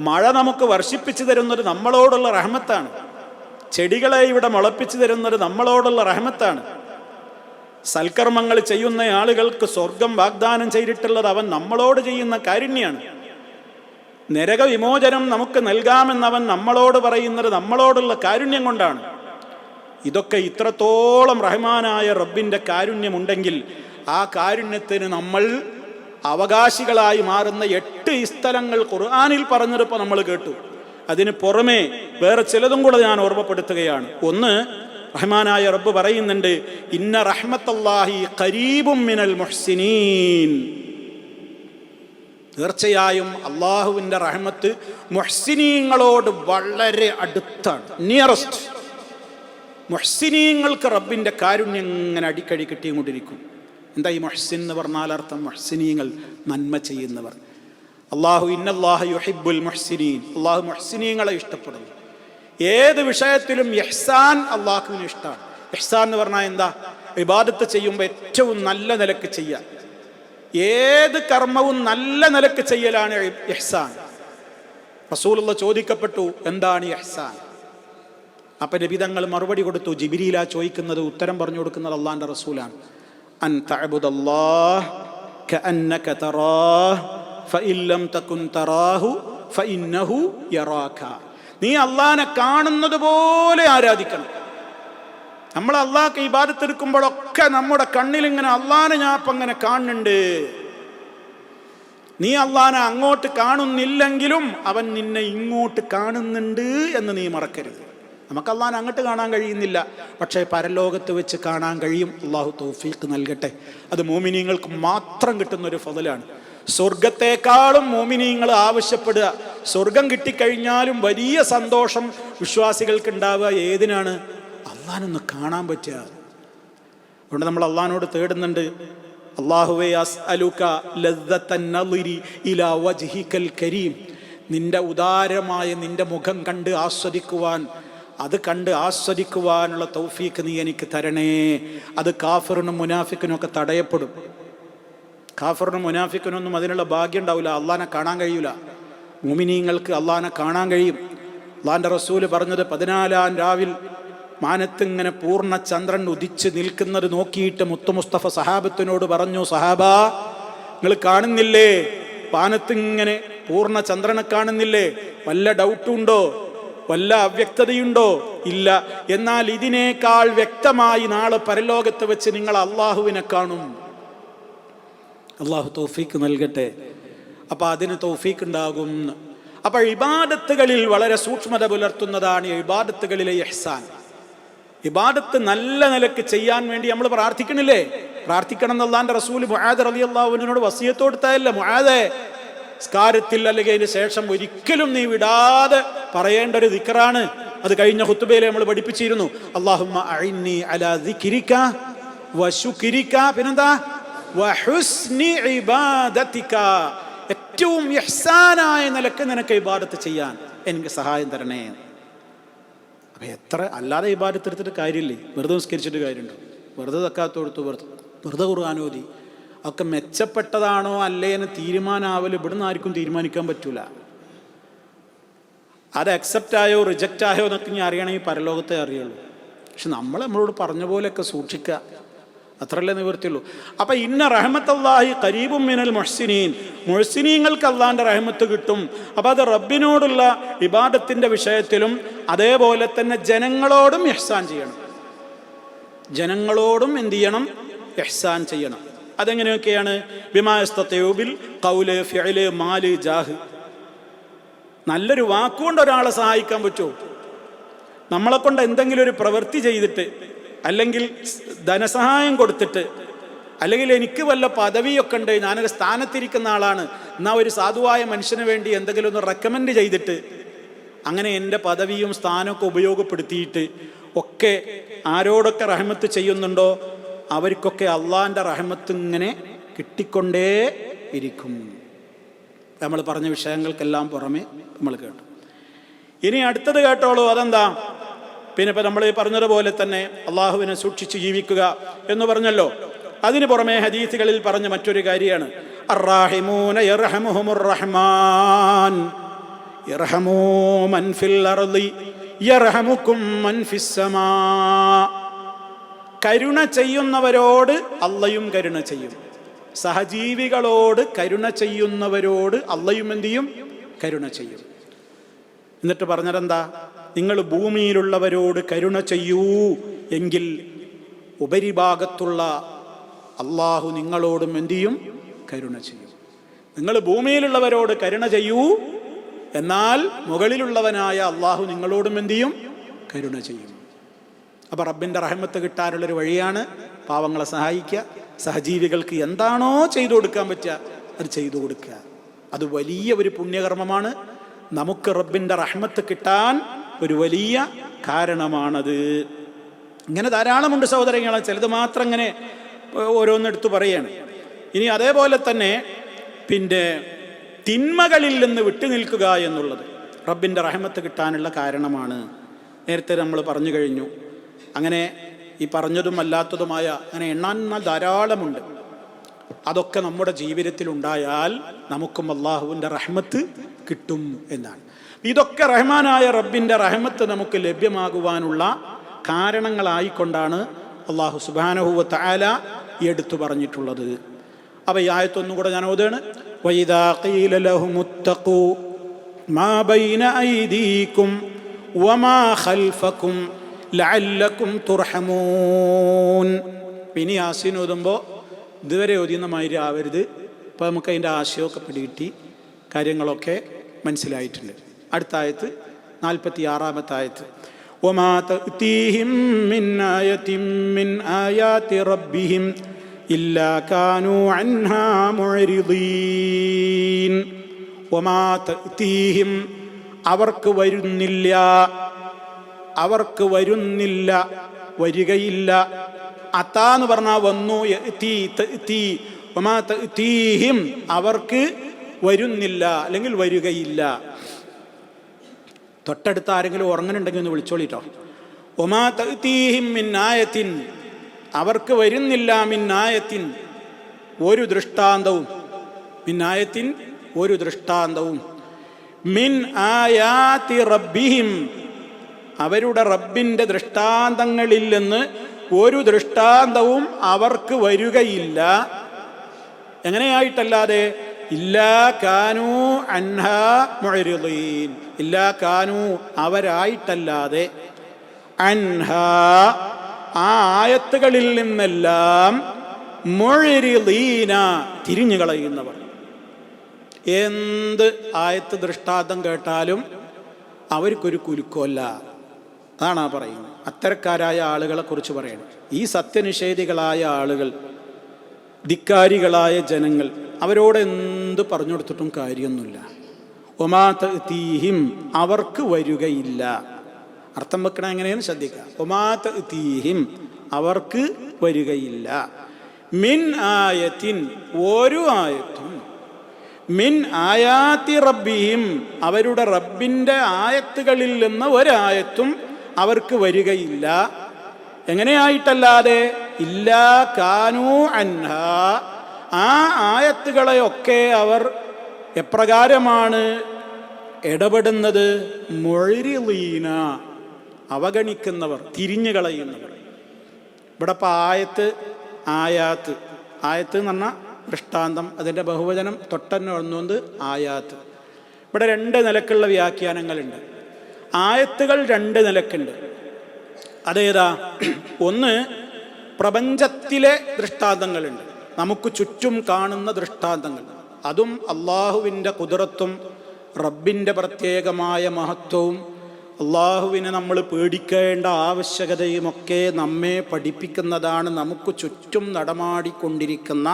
മഴ നമുക്ക് വർഷിപ്പിച്ചു തരുന്നത് നമ്മളോടുള്ള റഹ്മത്താണ്. ചെടികളെ ഇവിടെ മുളപ്പിച്ചു തരുന്നത് നമ്മളോടുള്ള റഹ്മത്താണ്. സൽക്കർമ്മങ്ങൾ ചെയ്യുന്ന ആളുകൾക്ക് സ്വർഗം വാഗ്ദാനം ചെയ്തിട്ടുള്ളത് അവൻ നമ്മളോട് ചെയ്യുന്ന കാരുണ്യാണ്. നരകവിമോചനം നമുക്ക് നൽകാമെന്നവൻ നമ്മളോട് പറയുന്നത് നമ്മളോടുള്ള കാരുണ്യം കൊണ്ടാണ്. ഇതൊക്കെ ഇത്രത്തോളം റഹ്മാനായ റബ്ബിൻ്റെ കാരുണ്യമുണ്ടെങ്കിൽ ആ കാരുണ്യത്തിന് നമ്മൾ അവകാശികളായി മാറുന്ന 8 സ്ഥലങ്ങൾ ഖുർആനിൽ പറഞ്ഞതിപ്പോൾ നമ്മൾ കേട്ടു. അതിന് പുറമെ വേറെ ചിലതും കൂടെ ഞാൻ ഓർമ്മപ്പെടുത്തുകയാണ്. ഒന്ന്, റഹ്മാനായ റബ്ബ് പറയുന്നുണ്ട്, ഇന്ന റഹ്മത്തല്ലാഹി ഖരീബും മിനൽ മുഹ്സിനീൻ. തീർച്ചയായും അള്ളാഹുവിൻ്റെ റഹ്മത്ത് മുഹ്സിനീങ്ങളോട് വളരെ അടുത്താണ്, നിയറസ്റ്റ്. മുഹ്സിനീങ്ങൾക്ക് റബ്ബിൻ്റെ കാരുണ്യം ഇങ്ങനെ അടിക്കടി കിട്ടിക്കൊണ്ടിരിക്കും. എന്താ ഈ മുഹ്സിൻ എന്ന് പറഞ്ഞാൽ അർത്ഥം? മുഹ്സിനീങ്ങൾ, നന്മ ചെയ്യുന്നവർ. അള്ളാഹു ഇന്നല്ലാഹ യുഹിബ്ബുൽ മുഹ്സിനീൻ, അള്ളാഹു മുഹ്സിനീങ്ങളെ ഇഷ്ടപ്പെടുന്നു. ഏത് വിഷയത്തിലും ഇഹ്സാൻ അള്ളാഹുവിന് ഇഷ്ടമാണ്. ഇഹ്സാൻ എന്ന് പറഞ്ഞാൽ എന്താ? ഇബാദത്ത് ചെയ്യുമ്പോൾ ഏറ്റവും നല്ല നിലക്ക് ചെയ്യുക. ഏത് കർമ്മവും നല്ല നിലക്ക് ചെയ്യലാണ് ഇഹ്സാൻ. റസൂലുള്ള ചോദിക്കപ്പെട്ടു, എന്താണ് ഇഹ്സാൻ? അപ്പൊ നബി തങ്ങൾ മറുപടി കൊടുത്തു, ജിബ്രീലാ ചോദിക്കുന്നത്, ഉത്തരം പറഞ്ഞു കൊടുക്കുന്നത് അള്ളാന്റെ റസൂലാണ്. അൻ തഅബുദല്ലാഹ് കഅന്നക തറാഹ് ഫഇൻ ലം തകുൻ തറാഹു ഫഇന്നഹു യറാക. നീ അള്ളാനെ കാണുന്നത് പോലെ ആരാധിക്കണം. നമ്മൾ അള്ളാഹ്ക്ക് ഇബാദത്ത് എടുക്കുമ്പോഴൊക്കെ നമ്മുടെ കണ്ണിലിങ്ങനെ അള്ളാനെ ഞാൻ ഇപ്പം അങ്ങനെ കാണുന്നുണ്ട്. നീ അള്ളാനെ അങ്ങോട്ട് കാണുന്നില്ലെങ്കിലും അവൻ നിന്നെ ഇങ്ങോട്ട് കാണുന്നുണ്ട് എന്ന് നീ മറക്കരുത്. നമുക്ക് അള്ളാനെ അങ്ങോട്ട് കാണാൻ കഴിയുന്നില്ല, പക്ഷേ പരലോകത്ത് വെച്ച് കാണാൻ കഴിയും. അള്ളാഹു തൗഫീഖ് നൽകട്ടെ. അത് മോമിനീങ്ങൾക്ക് മാത്രം കിട്ടുന്നൊരു ഫളലാണ്. സ്വർഗത്തെക്കാളും മോമിനീങ്ങൾ ആവശ്യപ്പെടുക, സ്വർഗം കിട്ടിക്കഴിഞ്ഞാലും വലിയ സന്തോഷം വിശ്വാസികൾക്ക് ഉണ്ടാവുക ഏതിനാണ്? അള്ളാനൊന്ന് കാണാൻ പറ്റുക. അതുകൊണ്ട് നമ്മൾ അള്ളാഹിനോട് തേടുന്നുണ്ട്, അല്ലാഹുവേ അസ്അലുക ലദ്ദത്തൻ നളിരി ഇലാ വജ്ഹിക്കൽ കരീം. നിന്റെ ഉദാരമായ നിന്റെ മുഖം കണ്ട് ആസ്വദിക്കുവാൻ, അത് കണ്ട് ആസ്വദിക്കുവാനുള്ള തൗഫീഖ് നീ എനിക്ക് തരണേ. അത് കാഫിറിനും മുനാഫിക്കിനും ഒക്കെ തടയപ്പെടും. കാഫിറിനും മുനാഫിക്കിനൊന്നും അതിനുള്ള ഭാഗ്യം ഉണ്ടാവില്ല, അള്ളാനെ കാണാൻ കഴിയൂല. മുഅ്മിനീങ്ങൾക്ക് അള്ളാനെ കാണാൻ കഴിയും. അള്ളാന്റെ റസൂല് പറഞ്ഞത്, 14-ാം രാവിൽ മാനത്തിങ്ങനെ പൂർണ്ണ ചന്ദ്രൻ ഉദിച്ച് നിൽക്കുന്നത് നോക്കിയിട്ട് മുത്തു മുസ്തഫ സഹാബത്തിനോട് പറഞ്ഞു, സഹാബാ നിങ്ങൾ കാണുന്നില്ലേ, വാനത്തിങ്ങനെ പൂർണ്ണ ചന്ദ്രനെ കാണുന്നില്ലേ? വല്ല ഡൗട്ടുണ്ടോ? വല്ല അവ്യക്തതയുണ്ടോ? ഇല്ല. എന്നാൽ ഇതിനേക്കാൾ വ്യക്തമായി നാളെ പരലോകത്ത് വെച്ച് നിങ്ങൾ അള്ളാഹുവിനെ കാണും. അള്ളാഹു തൗഫീഖ് നൽകട്ടെ. അപ്പൊ അതിന് തൗഫീഖ് ഉണ്ടാകും. അപ്പൊ ഇബാദത്തുകളിൽ വളരെ സൂക്ഷ്മത പുലർത്തുന്നതാണ് ഇബാദത്തുകളിലെ ഇഹ്സാൻ. ഇബാദത്ത് നല്ല നിലക്ക് ചെയ്യാൻ വേണ്ടി നമ്മൾ പ്രാർത്ഥിക്കണില്ലേ? പ്രാർത്ഥിക്കണം എന്ന് അല്ലാഹുവിന്റെ റസൂൽ മുആദ് റളിയല്ലാഹു അൻഹുവിനോട് വസിയത്ത് കൊടുത്തതല്ലേ? മുആദേ, സ്കാരത്തിൽ അല്ലെങ്കിൽ അതിന് ശേഷം ഒരിക്കലും നീ വിടാതെ പറയേണ്ട ഒരു ദിക്റാണ്. അത് കഴിഞ്ഞ ഖുത്ബയിൽ നമ്മൾ പഠിപ്പിച്ചിരുന്നു. അല്ലാഹുമ്മ അഇന്നി അലാ ദിക്രിക വശുക്രിക, പിന്നെന്താ, വഹുസ്നി ഇബാദതിക. ഏറ്റവും ഇഹ്സാനായ നിലക്ക് നിനക്ക് ഇബാദത്ത് ചെയ്യാൻ എനിക്ക് സഹായം തരണേ. അപ്പം എത്ര അല്ലാതെ ഇബാദത്ത് എടുത്തിട്ട് കാര്യമില്ലേ? വെറുതെ നിസ്കരിച്ചിട്ട് കാര്യമുണ്ടോ? വെറുതെ സക്കാത്ത് കൊടുത്തു, വെറുതെ ഖുർആൻ ഓതി, ഒക്കെ മെച്ചപ്പെട്ടതാണോ അല്ലേ എന്ന് തീരുമാനാവല് ഇവിടുന്ന് ആർക്കും തീരുമാനിക്കാൻ പറ്റൂല. അത് അക്സെപ്റ്റ് ആയോ റിജക്റ്റ് ആയോ എന്നൊക്കെ ഞാൻ അറിയണമെങ്കിൽ പരലോകത്തെ അറിയുള്ളൂ. പക്ഷെ നമ്മളോട് പറഞ്ഞ പോലെയൊക്കെ സൂക്ഷിക്കുക, അത്രയല്ലേ നിവൃത്തിയുള്ളൂ. അപ്പൊ ഇന്ന റഹ്മത്തല്ലാഹി ഖരീബും മിനൽ മുഹ്സിനീൻ, മുഹ്സിനീങ്ങൾക്ക് അള്ളാഹിന്റെ റഹ്മത്ത് കിട്ടും. അപ്പൊ അത് റബ്ബിനോടുള്ള ഇബാദത്തിന്റെ വിഷയത്തിലും അതേപോലെ തന്നെ ജനങ്ങളോടും ഇഹ്സാൻ ചെയ്യണം. ജനങ്ങളോടും എന്ത് ചെയ്യണം? ഇഹ്സാൻ ചെയ്യണം. അതെങ്ങനെയൊക്കെയാണ്? ബിമാ യസ്തതിഉ ബിൽ ഖൗല് ഫിഅല് മാല് ജാഹ്. നല്ലൊരു വാക്കുകൊണ്ട് ഒരാളെ സഹായിക്കാൻ പറ്റുമോ? നമ്മളെ കൊണ്ട് എന്തെങ്കിലും ഒരു പ്രവൃത്തി ചെയ്തിട്ട്, അല്ലെങ്കിൽ ധനസഹായം കൊടുത്തിട്ട്, അല്ലെങ്കിൽ എനിക്ക് വല്ല പദവിയൊക്കെ ഉണ്ട്, ഞാനൊരു സ്ഥാനത്തിരിക്കുന്ന ആളാണ്, എന്നാൽ ഒരു സാധുവായ മനുഷ്യന് വേണ്ടി എന്തെങ്കിലും ഒന്ന് റെക്കമെൻഡ് ചെയ്തിട്ട്, അങ്ങനെ എൻ്റെ പദവിയും സ്ഥാനമൊക്കെ ഉപയോഗപ്പെടുത്തിയിട്ട് ഒക്കെ ആരോടൊക്കെ റഹ്മത്ത് ചെയ്യുന്നുണ്ടോ അവർക്കൊക്കെ അള്ളാഹിൻ്റെ റഹ്മത്ത് ഇങ്ങനെ കിട്ടിക്കൊണ്ടേ ഇരിക്കും. നമ്മൾ പറഞ്ഞ വിഷയങ്ങൾക്കെല്ലാം പുറമെ നമ്മൾ കേട്ടു. ഇനി അടുത്തത് കേട്ടോളൂ. അതെന്താ? പിന്നെ ഇപ്പം നമ്മൾ പറഞ്ഞതുപോലെ തന്നെ അള്ളാഹുവിനെ സൂക്ഷിച്ച് ജീവിക്കുക എന്ന് പറഞ്ഞല്ലോ. അതിന് പുറമെ ഹദീസുകളിൽ പറഞ്ഞ മറ്റൊരു കാര്യമാണ് അർറാഹിമൂന യർഹമുഹുമുർ റഹ്മാൻ യർഹമൂ മൻ ഫിൽ അർളി യർഹമുക്കും മൻ ഫിസ് സമാ. കരുണ ചെയ്യുന്നവരോട് അള്ളയും കരുണ ചെയ്യും. സഹജീവികളോട് കരുണ ചെയ്യുന്നവരോട് അള്ളയും എന്ത് ചെയ്യും? കരുണ ചെയ്യും. എന്നിട്ട് പറഞ്ഞതെന്താ? നിങ്ങൾ ഭൂമിയിലുള്ളവരോട് കരുണ ചെയ്യൂ, എങ്കിൽ ഉപരിഭാഗത്തുള്ള അള്ളാഹു നിങ്ങളോടും എന്ത് ചെയ്യും? കരുണ ചെയ്യും. നിങ്ങൾ ഭൂമിയിലുള്ളവരോട് കരുണ ചെയ്യൂ, എന്നാൽ മുകളിലുള്ളവനായ അള്ളാഹു നിങ്ങളോടും എന്ത് ചെയ്യും? കരുണ ചെയ്യും. അപ്പം റബ്ബിൻ്റെ റഹ്മത്ത് കിട്ടാനുള്ളൊരു വഴിയാണ് പാവങ്ങളെ സഹായിക്കുക. സഹജീവികൾക്ക് എന്താണോ ചെയ്തു കൊടുക്കാൻ പറ്റുക അത് ചെയ്തു കൊടുക്കുക. അത് വലിയ ഒരു പുണ്യകർമ്മമാണ്. നമുക്ക് റബ്ബിൻ്റെ റഹ്മത്ത് കിട്ടാൻ ഒരു വലിയ കാരണമാണത്. ഇങ്ങനെ ധാരാളമുണ്ട് സഹോദരങ്ങളെ, ചിലത് മാത്രം ഇങ്ങനെ ഓരോന്നെടുത്ത് പറയാണ്. ഇനി അതേപോലെ തന്നെ പിന്നെ തിന്മകളിൽ നിന്ന് വിട്ടുനിൽക്കുക എന്നുള്ളത് റബ്ബിൻ്റെ റഹ്മത്ത് കിട്ടാനുള്ള കാരണമാണ്. നേരത്തെ നമ്മൾ പറഞ്ഞു കഴിഞ്ഞു. അങ്ങനെ ഈ പറഞ്ഞതും അല്ലാത്തതുമായ അങ്ങനെ എണ്ണാൻ ധാരാളമുണ്ട്. അതൊക്കെ നമ്മുടെ ജീവിതത്തിൽ ഉണ്ടായാൽ നമുക്കും അള്ളാഹുവിൻ്റെ റഹ്മത്ത് കിട്ടും എന്നാണ്. ഇതൊക്കെ റഹ്മാനായ റബ്ബിൻ്റെ റഹ്മത്ത് നമുക്ക് ലഭ്യമാകുവാനുള്ള കാരണങ്ങളായിക്കൊണ്ടാണ് അള്ളാഹു സുബ്ഹാനഹു വ തആല എടുത്തു പറഞ്ഞിട്ടുള്ളത്. അപ്പോൾ ഈ ആയത്തൊന്നും കൂടെ ഞാൻ ഓതുകയാണ്. വഇദാ ഖീല ലഹുമുത്തഖൂ മാ ബൈന ഐദീകും വമാ ഖൽഫകും ലഅല്ലകും തുർഹമൂൻ. പിന്നെ യാസീൻ ഓതുമ്പോൾ ഇതുവരെ ഓതിയുന്ന മാതിരി ആവരുത്. അപ്പോൾ നമുക്ക് അതിൻ്റെ ആശയമൊക്കെ പിടികിട്ടി, കാര്യങ്ങളൊക്കെ മനസ്സിലായിട്ടുണ്ട്. അടുത്ത ആയത്ത് 46-ാമത്തെ ആയത്ത്. വമാ തഅ്തീഹിം മിൻ ആയത്തിൻ മിൻ ആയാതി റബ്ബിഹിം ഇല്ലാ കാനൂ അൻഹാ മുഅ്രിദീൻ. വമാ തഅ്തീഹിം അവർക്ക് വരുന്നില്ല, അവർക്ക് വരുന്നില്ല, വരികയില്ല. അത്താന്ന് പറഞ്ഞാൽ വന്നു, വമാ തഅ്തീഹിം അവർക്ക് വരുന്നില്ല അല്ലെങ്കിൽ വരികയില്ല. തൊട്ടടുത്ത് ആരെങ്കിലും ഉറങ്ങുന്നുണ്ടെങ്കിൽ ഒന്ന് വിളിച്ചോളിട്ടോ. വമാ തഅ്തീഹിം മിൻ ആയത്തിൻ അവർക്ക് വരുന്നില്ല, മിൻ ആയത്തിൻ ഒരു ദൃഷ്ടാന്തവും, മിൻ ആയത്തിൻ ഒരു ദൃഷ്ടാന്തവും, മിൻ ആയാതി റബ്ബിഹിം അവരുടെ റബ്ബിൻ്റെ ദൃഷ്ടാന്തങ്ങളിൽ നിന്ന് ഒരു ദൃഷ്ടാന്തവും അവർക്ക് വരികയില്ല. എങ്ങനെയായിട്ടല്ലാതെ? ഇല്ലാ കാനൂ അൻഹാ മുഅ്രിദീൻ, ഇല്ലാ കാനൂ അവരായിട്ടല്ലാതെ, അൻഹാ ആ ആയത്തുകളിൽ നിന്നെല്ലാം, മുഅ്രിദീന തിരിഞ്ഞു കളയുന്നവർ. എന്ത് ആയത്ത് ദൃഷ്ടാന്തം കേട്ടാലും അവർക്കൊരു കുലുക്കമല്ല. അതാണ് പറയുന്നത്. അത്തരക്കാരായ ആളുകളെ കുറിച്ച് പറയണം. ഈ സത്യനിഷേധികളായ ആളുകൾ, ധിക്കാരികളായ ജനങ്ങൾ, അവരോട് എന്ത് പറഞ്ഞു കൊടുത്തിട്ടും കാര്യമൊന്നുമില്ല. വമാ തഅ്തീഹിം അവർക്ക് വരികയില്ല. അർത്ഥം വെക്കണ എങ്ങനെയെന്ന് ശ്രദ്ധിക്കുക. വമാ തഅ്തീഹിം അവർക്ക് വരികയില്ല, മിൻ ആയത്തിൻ ഒരു ആയത്തും, മിൻ ആയാതി റബ്ബിഹിം അവരുടെ റബ്ബിൻ്റെ ആയത്തുകളിൽ നിന്ന് ഒരായത്തും അവർക്ക് വരികയില്ല. എങ്ങനെയായിട്ടല്ലാതെ? ഇല്ലാ കാനൂ അൻഹാ ആ ആയത്തുകളെയൊക്കെ അവർ എപ്രകാരമാണ് ഇടപെടുന്നത്? മുഅ്രിദീന അവഗണിക്കുന്നവർ, തിരിഞ്ഞു കളയുന്നവർ. ഇവിടെ ഇപ്പം ആയത്ത്, ആയാത്ത്, ആയത്ത് എന്ന് പറഞ്ഞാൽ ദൃഷ്ടാന്തം, അതിൻ്റെ ബഹുവചനം തൊട്ടന്നെ വന്നുകൊണ്ട് ആയാത്ത്. ഇവിടെ രണ്ട് നിലക്കുള്ള വ്യാഖ്യാനങ്ങളുണ്ട്. ആയത്തുകൾ രണ്ട് നിലക്കുണ്ട്. അതേതാ? ഒന്ന്, പ്രപഞ്ചത്തിലെ ദൃഷ്ടാന്തങ്ങളുണ്ട്, നമുക്ക് ചുറ്റും കാണുന്ന ദൃഷ്ടാന്തങ്ങൾ. അതും അള്ളാഹുവിൻ്റെ ഖുദ്റത്തും റബ്ബിൻ്റെ പ്രത്യേകമായ മഹത്വവും അള്ളാഹുവിനെ നമ്മൾ പേടിക്കേണ്ട ആവശ്യകതയുമൊക്കെ നമ്മെ പഠിപ്പിക്കുന്നതാണ് നമുക്ക് ചുറ്റും നടമാടിക്കൊണ്ടിരിക്കുന്ന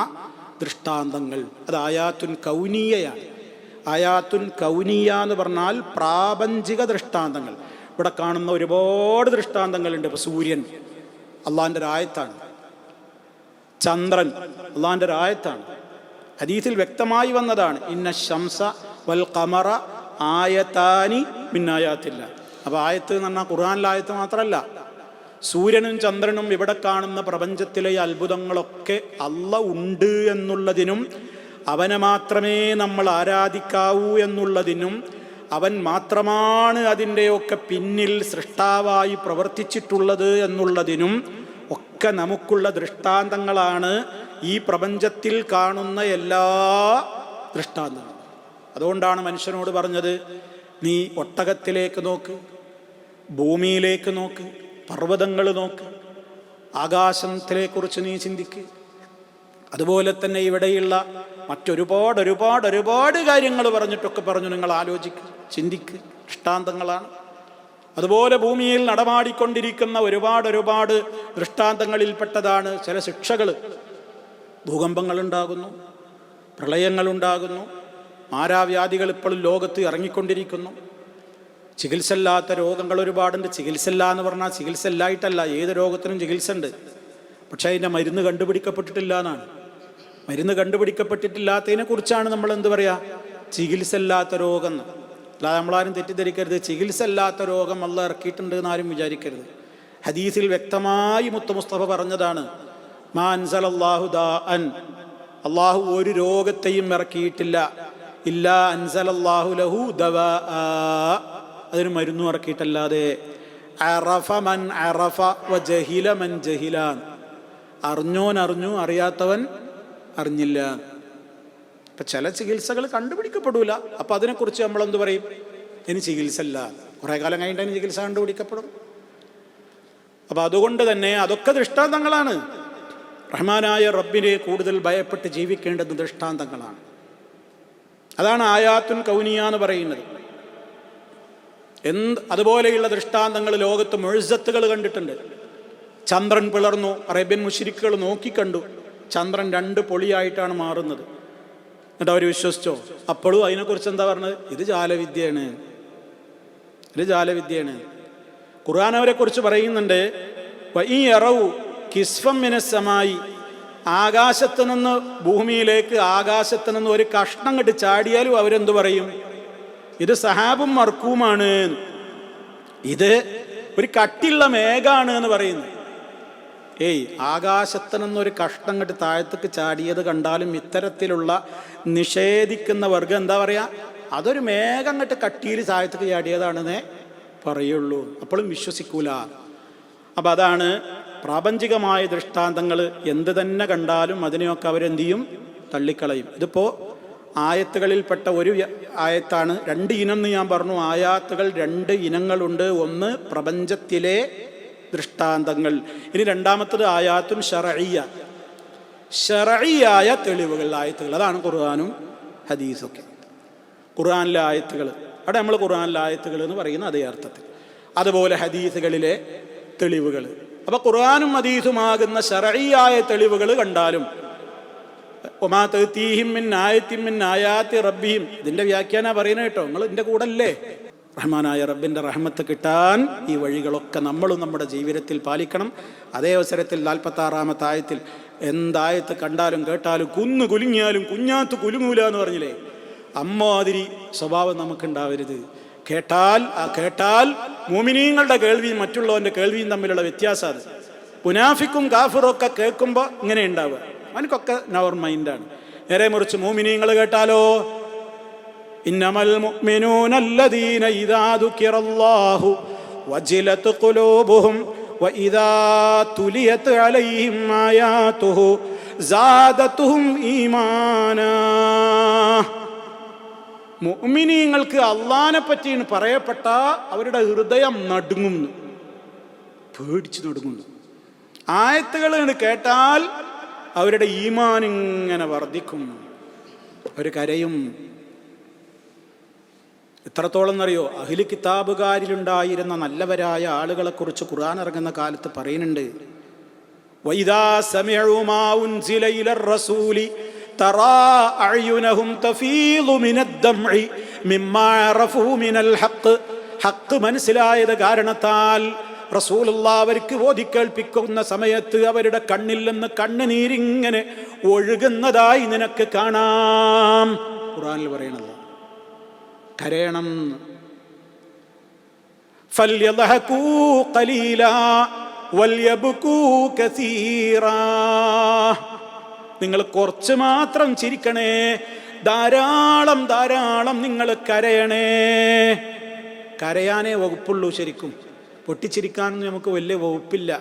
ദൃഷ്ടാന്തങ്ങൾ. അത് ആയാത്തുൻ കൗനീയയാണ്. ആയാത്തുൻ കൗനീയ എന്ന് പറഞ്ഞാൽ പ്രാപഞ്ചിക ദൃഷ്ടാന്തങ്ങൾ. ഇവിടെ കാണുന്ന ഒരുപാട് ദൃഷ്ടാന്തങ്ങളുണ്ട്. ഇപ്പോൾ സൂര്യൻ അള്ളാഹിൻ്റെ ഒരു ആയത്താണ്, ചന്ദ്രൻ അള്ളാഹിൻ്റെ ഒരു ആയത്താണ്. ഹദീസിൽ വ്യക്തമായി വന്നതാണ്, ഇന്ന ശംസ വൽ ഖമറ ആയതാനി മിൻ ആയാത്തില്ലാ. അപ്പോൾ ആയത്ത് എന്ന് പറഞ്ഞാൽ ഖുർആനിലെ ആയത്ത് മാത്രമല്ല, സൂര്യനും ചന്ദ്രനും ഇവിടെ കാണുന്ന പ്രപഞ്ചത്തിലെ അത്ഭുതങ്ങളൊക്കെ അള്ള ഉണ്ട് എന്നുള്ളതിനും അവനെ മാത്രമേ നമ്മൾ ആരാധിക്കാവൂ എന്നുള്ളതിനും അവൻ മാത്രമാണ് അതിൻ്റെയൊക്കെ പിന്നിൽ സൃഷ്ടാവായി പ്രവർത്തിച്ചിട്ടുള്ളത് എന്നുള്ളതിനും ഒക്കെ നമുക്കുള്ള ദൃഷ്ടാന്തങ്ങളാണ് ഈ പ്രപഞ്ചത്തിൽ കാണുന്ന എല്ലാ ദൃഷ്ടാന്തങ്ങളും. അതുകൊണ്ടാണ് മനുഷ്യനോട് പറഞ്ഞത്, നീ ഒട്ടകത്തിലേക്ക് നോക്ക്, ഭൂമിയിലേക്ക് നോക്ക്, പർവ്വതങ്ങൾ നോക്ക്, ആകാശത്തിനെക്കുറിച്ച് നീ ചിന്തിക്ക്. അതുപോലെ തന്നെ ഇവിടെയുള്ള മറ്റൊരുപാട് ഒരുപാട് ഒരുപാട് കാര്യങ്ങൾ പറഞ്ഞിട്ടൊക്കെ പറഞ്ഞു, നിങ്ങൾ ആലോചിക്ക്, ചിന്തിക്ക്, ദൃഷ്ടാന്തങ്ങളാണ്. അതുപോലെ ഭൂമിയിൽ നടമാടിക്കൊണ്ടിരിക്കുന്ന ഒരുപാട് ഒരുപാട് ദൃഷ്ടാന്തങ്ങളിൽപ്പെട്ടതാണ് ചില ശിക്ഷകൾ. ഭൂകമ്പങ്ങളുണ്ടാകുന്നു, പ്രളയങ്ങളുണ്ടാകുന്നു, മാരാവ്യാധികൾ ഇപ്പോഴും ലോകത്ത് ഇറങ്ങിക്കൊണ്ടിരിക്കുന്നു. ചികിത്സ ഇല്ലാത്ത രോഗങ്ങൾ ഒരുപാടുണ്ട്. ചികിത്സ ഇല്ല എന്ന് പറഞ്ഞാൽ ചികിത്സ ഇല്ലായിട്ടല്ല, ഏത് രോഗത്തിനും ചികിത്സ ഉണ്ട്. പക്ഷേ അതിൻ്റെ മരുന്ന് കണ്ടുപിടിക്കപ്പെട്ടിട്ടില്ല എന്നാണ്. മരുന്ന് കണ്ടുപിടിക്കപ്പെട്ടിട്ടില്ലാത്തതിനെ കുറിച്ചാണ് നമ്മൾ എന്ത് പറയുക, ചികിത്സ ഇല്ലാത്ത രോഗം എന്ന്. അല്ലാതെ നമ്മളാരും തെറ്റിദ്ധരിക്കരുത്, ചികിത്സ ഇല്ലാത്ത രോഗം അള്ള ഇറക്കിയിട്ടുണ്ട് എന്നാരും വിചാരിക്കരുത്. ഹദീസിൽ വ്യക്തമായി മുത്ത് മുസ്തഫ പറഞ്ഞതാണ്, മാ അൻസലല്ലാഹു ദാഅൻ, അള്ളാഹു ഒരു രോഗത്തെയും ഇറക്കിയിട്ടില്ല. ഇല്ലാ അൻസലല്ലാഹു ലഹു ദവാ, അതിന് മരുന്നും ഇറക്കിയിട്ടല്ലാതെ. അറഫ മൻ അറഫ വജഹില മൻ ജഹില, അറിഞ്ഞോൻ അറിഞ്ഞു, അറിയാത്തവൻ അറിഞ്ഞില്ല. ഇപ്പം ചില ചികിത്സകൾ കണ്ടുപിടിക്കപ്പെടൂല. അപ്പം അതിനെക്കുറിച്ച് നമ്മളെന്ത് പറയും? ഇനി ചികിത്സ അല്ല, കുറേ കാലം കഴിഞ്ഞിട്ട് അതിന് ചികിത്സ കണ്ടുപിടിക്കപ്പെടും. അപ്പം അതുകൊണ്ട് തന്നെ അതൊക്കെ ദൃഷ്ടാന്തങ്ങളാണ്. റഹ്മാനായ റബ്ബിനെ കൂടുതൽ ഭയപ്പെട്ട് ജീവിക്കേണ്ടത് ദൃഷ്ടാന്തങ്ങളാണ്. അതാണ് ആയാത്തുൻ കൗനിയ എന്ന് പറയുന്നത്. അതുപോലെയുള്ള ദൃഷ്ടാന്തങ്ങൾ ലോകത്ത് മുഅ്ജിസത്തുകൾ കണ്ടിട്ടുണ്ട്. ചന്ദ്രൻ പിളർന്നു, അറേബ്യൻ മുശ്രിക്കുകൾ നോക്കിക്കണ്ടു, ചന്ദ്രൻ 2 പൊളിയായിട്ടാണ് മാറുന്നത്. എന്നിട്ട് അവർ വിശ്വസിച്ചോ? അപ്പോഴും അതിനെക്കുറിച്ച് എന്താ പറഞ്ഞത്? ഇത് ജാലവിദ്യയാണ്, ഇത് ജാലവിദ്യയാണ്. ഖുർആൻ അവരെ കുറിച്ച് പറയുന്നുണ്ട്, വഇൻ യറൗ കിസ്ഫം മിനസ്സമായി, ആകാശത്ത് നിന്ന് ഭൂമിയിലേക്ക് ആകാശത്ത് നിന്ന് ഒരു കഷ്ണം കെട്ട് ചാടിയാലും അവരെന്തു പറയും? ഇത് സഹാബും മർക്കൂമാണ്, ഇത് ഒരു കട്ടിയുള്ള മേഘാണ് എന്ന് പറയുന്നു. ആകാശത്ത് നിന്നൊരു കഷ്ണം കെട്ട് താഴത്തേക്ക് ചാടിയത് കണ്ടാലും ഇത്തരത്തിലുള്ള നിഷേധിക്കുന്ന വർഗം എന്താ പറയുക? അതൊരു മേഘം കെട്ട് കട്ടിയിൽ താഴത്തേക്ക് ചാടിയതാണെന്നേ പറയുള്ളൂ, അപ്പോഴും വിശ്വസിക്കൂല. അപ്പം അതാണ് പ്രാപഞ്ചികമായ ദൃഷ്ടാന്തങ്ങൾ. എന്ത് തന്നെ കണ്ടാലും അതിനെയൊക്കെ അവരെന്ത് ചെയ്യും? തള്ളിക്കളയും. ഇതിപ്പോൾ ആയത്തുകളിൽപ്പെട്ട ഒരു ആയത്താണ്. 2 ഇനം എന്ന് ഞാൻ പറഞ്ഞു. ആയാത്തുകൾ 2 ഇനങ്ങളുണ്ട്. ഒന്ന് പ്രപഞ്ചത്തിലെ ദൃഷ്ടാന്തങ്ങൾ, ഇനി രണ്ടാമത്തത് ആയാത്തുൻ ശർഈയ, ശർഈയായ തെളിവുകൾ, ആയത്തുകൾ. അതാണ് ഖുർആനും ഹദീസൊക്കെ. ഖുർആനിലെ ആയത്തുകൾ, അവിടെ നമ്മൾ ഖുർആനിലെ ആയത്തുകൾ എന്ന് പറയുന്ന അതേ അർത്ഥത്തിൽ. അതുപോലെ ഹദീസുകളിലെ തെളിവുകൾ. അപ്പോൾ ഖുർആനും ഹദീസുമാകുന്ന ശർഈയായ തെളിവുകൾ കണ്ടാലും ഒമാ തഅ്തീഹിം മിൻ ആയത്തിൻ മിൻ ആയാത്തി റബ്ബിഹിം, ഇതിൻ്റെ വ്യാഖ്യാന പറയുന്നത് കേട്ടോ. നിങ്ങൾ ഇതിൻ്റെ കൂടെ അല്ലേ? റഹ്മാനായ റബ്ബിൻ്റെ റഹ്മത്ത് കിട്ടാൻ ഈ വഴികളൊക്കെ നമ്മളും നമ്മുടെ ജീവിതത്തിൽ പാലിക്കണം. അതേ അവസരത്തിൽ 46-ാമത്തെ ആയത്തിൽ എന്തായത്ത് കണ്ടാലും കേട്ടാലും കുന്നു കുലുങ്ങിയാലും കുഞ്ഞാത്ത് കുലുങ്ങൂല എന്ന് പറഞ്ഞില്ലേ? അമ്മാതിരി സ്വഭാവം നമുക്കുണ്ടാവരുത്. കേട്ടാൽ മുഅ്മിനീങ്ങളുടെ കേൾവിയും മറ്റുള്ളവൻ്റെ കേൾവിയും തമ്മിലുള്ള വ്യത്യാസം അത്. മുനാഫിക്കും കാഫിറും ഒക്കെ കേൾക്കുമ്പോൾ ഇങ്ങനെ ഉണ്ടാവുക, അവനക്കൊക്കെ നവർ മൈൻഡാണ്. നേരെ മുറിച്ച് മുഅ്മിനീങ്ങൾ കേട്ടാലോ, ഇന്നമൽ മുഅ്മിനൂന അല്ലദീന ഇദാ ദുകിറല്ലാഹു വജിലത് ഖുലൂബുഹും വഇദാ തുലിയത് അലൈഹിം ആയാതുഹു സാദതുഹും ഈമാനാ. മുഅ്മിനീങ്ങൾക്ക് അല്ലാഹനെ പറ്റിയാണ് പറയപ്പെട്ട അവരുടെ ഹൃദയം നടുങ്ങുന്നു, പേടിച്ച് നടുങ്ങുന്നു. ആയത്തുകൾ കേട്ടാൽ അവരുടെ ഈമാൻ ഇങ്ങനെ വർദ്ധിക്കും, അവർ കരയും. എത്രത്തോളം എന്നറിയോ? അഹ്ലി കിതാബുകാരിലുണ്ടായിരുന്ന നല്ലവരായ ആളുകളെക്കുറിച്ച് ഖുർആൻ ഇറങ്ങുന്ന കാലത്ത് പറയുന്നുണ്ട്, വഇദാ സമിഉ മാ ഉൻസില ഇലർ റസൂലി തറാ അഅ്യുനഹും തഫീളു മിനദ് ദംഇ മിമ്മാ അറഫൂ മിനൽ ഹഖ്. ഹഖ് മനസ്സിലായത് കാരണത്താൽ റസൂലുള്ളാഹി അവർക്ക് ഓതിക്കേൾപ്പിക്കുന്ന സമയത്ത് അവരുടെ കണ്ണിൽ നിന്ന് കണ്ണുനീരിങ്ങനെ ഒഴുകുന്നതായി നിനക്ക് കാണാം. ഖുർആനിൽ പറയണത് കരയണം. ഫല്യദ്ഹകൂ ഖലീലാ വൽയബ്കൂ കസീറാ. നിങ്ങൾ കുറച്ച് മാത്രം ചിരിക്കണേ, ധാരാളം ധാരാളം നിങ്ങൾ കരയണേ. കരയാനേ വകുപ്പുള്ളൂ. ശരിക്കും പൊട്ടിച്ചിരിക്കാനൊന്നും നമുക്ക് വലിയ വകുപ്പില്ല.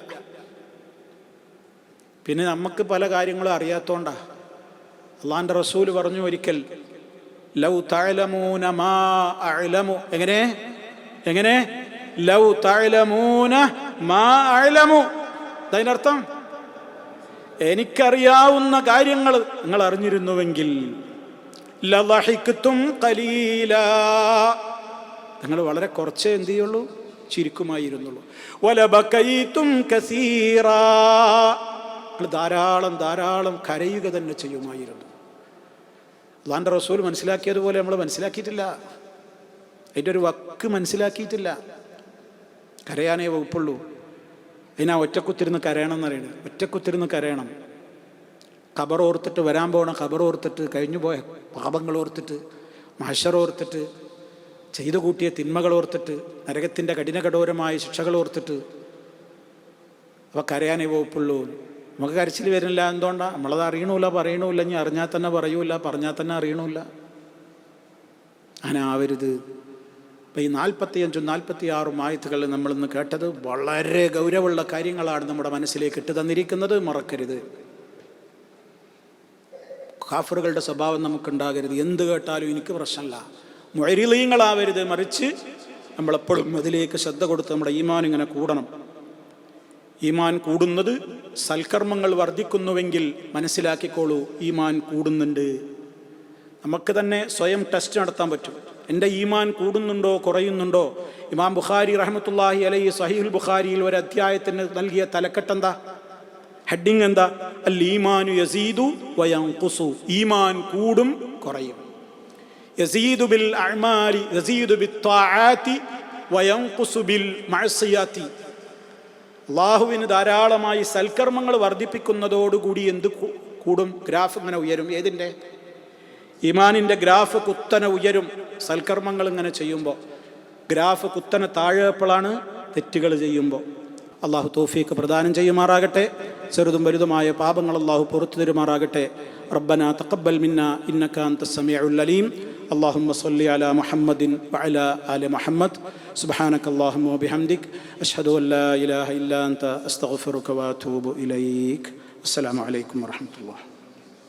പിന്നെ നമുക്ക് പല കാര്യങ്ങളും അറിയാത്തോണ്ടാ. അള്ളാഹിൻ്റെ റസൂൽ പറഞ്ഞു ഒരിക്കൽ, ലൗ തഅലമൂന മാ അഅലമു. എങ്ങനെ ലൗ തഅലമൂന മാ അഅലമു. അതിൻ്റെ അർത്ഥം, എനിക്കറിയാവുന്ന കാര്യങ്ങൾ നിങ്ങൾ അറിഞ്ഞിരുന്നുവെങ്കിൽ ലളഹിക്തും ഖലീലാ, നിങ്ങൾ വളരെ കുറച്ചേ എന്ത് ചെയ്യുള്ളൂ? ചിരിക്കുമായിരുന്നുള്ളൂ. വലബകൈതും കസീറാ, നിങ്ങൾ ധാരാളം ധാരാളം കരയുക തന്നെ ചെയ്യുമായിരുന്നു. അല്ലാഹുവിൻ്റെ റസൂൽ മനസ്സിലാക്കിയതുപോലെ നമ്മൾ മനസ്സിലാക്കിയിട്ടില്ല. അതിൻ്റെ ഒരു വക്ക് മനസ്സിലാക്കിയിട്ടില്ല. കരയാനേ വകുപ്പുള്ളൂ. അതിനാ ഒറ്റക്കുത്തിരുന്ന് കരയണം എന്ന് പറയുന്നത്. ഒറ്റക്കുത്തിരുന്ന് കരയണം. ഖബർ ഓർത്തിട്ട്, വരാൻ പോകണ ഖബർ ഓർത്തിട്ട്, കഴിഞ്ഞു പോയ പാപങ്ങൾ ഓർത്തിട്ട്, മഹ്ശർ ഓർത്തിട്ട്, ചെയ്തു കൂട്ടിയ തിന്മകൾ ഓർത്തിട്ട്, നരകത്തിൻ്റെ കഠിനകഠോരമായ ശിക്ഷകൾ ഓർത്തിട്ട്. അപ്പോൾ കരയാനേ വകുപ്പുള്ളൂ. നമുക്ക് കരച്ചിൽ വരുന്നില്ല. എന്തുകൊണ്ടാണ്? നമ്മളത് അറിയണമില്ല, പറയണമില്ല. ഇനി അറിഞ്ഞാൽ തന്നെ പറയൂല, പറഞ്ഞാൽ തന്നെ അറിയണമില്ല. അങ്ങനെ ആവരുത്. അപ്പം ഈ 45 46 ആയത്തുകൾ നമ്മളിന്ന് കേട്ടത് വളരെ ഗൗരവമുള്ള കാര്യങ്ങളാണ് നമ്മുടെ മനസ്സിലേക്ക് ഇട്ട് തന്നിരിക്കുന്നത്. മറക്കരുത്. കാഫറുകളുടെ സ്വഭാവം നമുക്കുണ്ടാകരുത്. എന്ത് കേട്ടാലും എനിക്ക് പ്രശ്നമല്ല, മുഅരിളീങ്ങളാവരുത്. മറിച്ച് നമ്മളെപ്പോഴും അതിലേക്ക് ശ്രദ്ധ കൊടുത്ത് നമ്മുടെ ഈമാൻ ഇങ്ങനെ കൂടണം. ഈമാൻ കൂടുന്നത് സൽക്കർമ്മങ്ങൾ വർദ്ധിക്കുന്നുവെങ്കിൽ മനസ്സിലാക്കിക്കോളൂ, ഈമാൻ കൂടുന്നുണ്ട്. നമുക്ക് തന്നെ സ്വയം ടെസ്റ്റ് നടത്താൻ പറ്റും. എൻ്റെ ഈമാൻ കൂടുന്നുണ്ടോ കുറയുന്നുണ്ടോ? ഇമാം ബുഖാരി റഹ്മത്തുള്ളാഹി അലൈഹി സഹീഹുൽ ബുഖാരിയിൽ ഒരു അധ്യായത്തിന് നൽകിയ തലക്കെട്ടെന്താ, ഹെഡിങ് എന്താ? അൽ ഈമാനു യസീദു വയൻഖുസു. ഈമാൻ കൂടും കുറയും. യസീദു ബിൽ അഅ്മാലി യസീദു ബിത്ത്വാആതി വയൻഖുസു ബിൽ മഅസിയാതി. അല്ലാഹുവിന് ധാരാളമായി സൽക്കർമ്മങ്ങൾ വർദ്ധിപ്പിക്കുന്നതോടുകൂടി എന്ത് കൂടും? ഗ്രാഫ് ഇങ്ങനെ ഉയരും. ഏതിൻ്റെ? ഈമാനിൻ്റെ ഗ്രാഫ് കുത്തനെ ഉയരും. സൽക്കർമ്മങ്ങൾ ഇങ്ങനെ ചെയ്യുമ്പോൾ ഗ്രാഫ് കുത്തനെ താഴെപ്പോഴാണ് തെറ്റുകൾ ചെയ്യുമ്പോൾ. അള്ളാഹു തൗഫീഖ് പ്രദാനം ചെയ്യുമാറാകട്ടെ. ചെറുതും വലുതുമായ പാപങ്ങൾ അള്ളാഹു പുറത്തു തരുമാറാകട്ടെ. റബ്ബനാ തഖബ്ബൽ മിന്നാ ഇന്നക അൻതസ് സമീഉൽ അലീം. اللهم صل على محمد وعلى آل محمد. سبحانك اللهم وبحمدك أشهد أن لا إله إلا أنت أستغفرك وأتوب إليك. السلام عليكم ورحمة الله.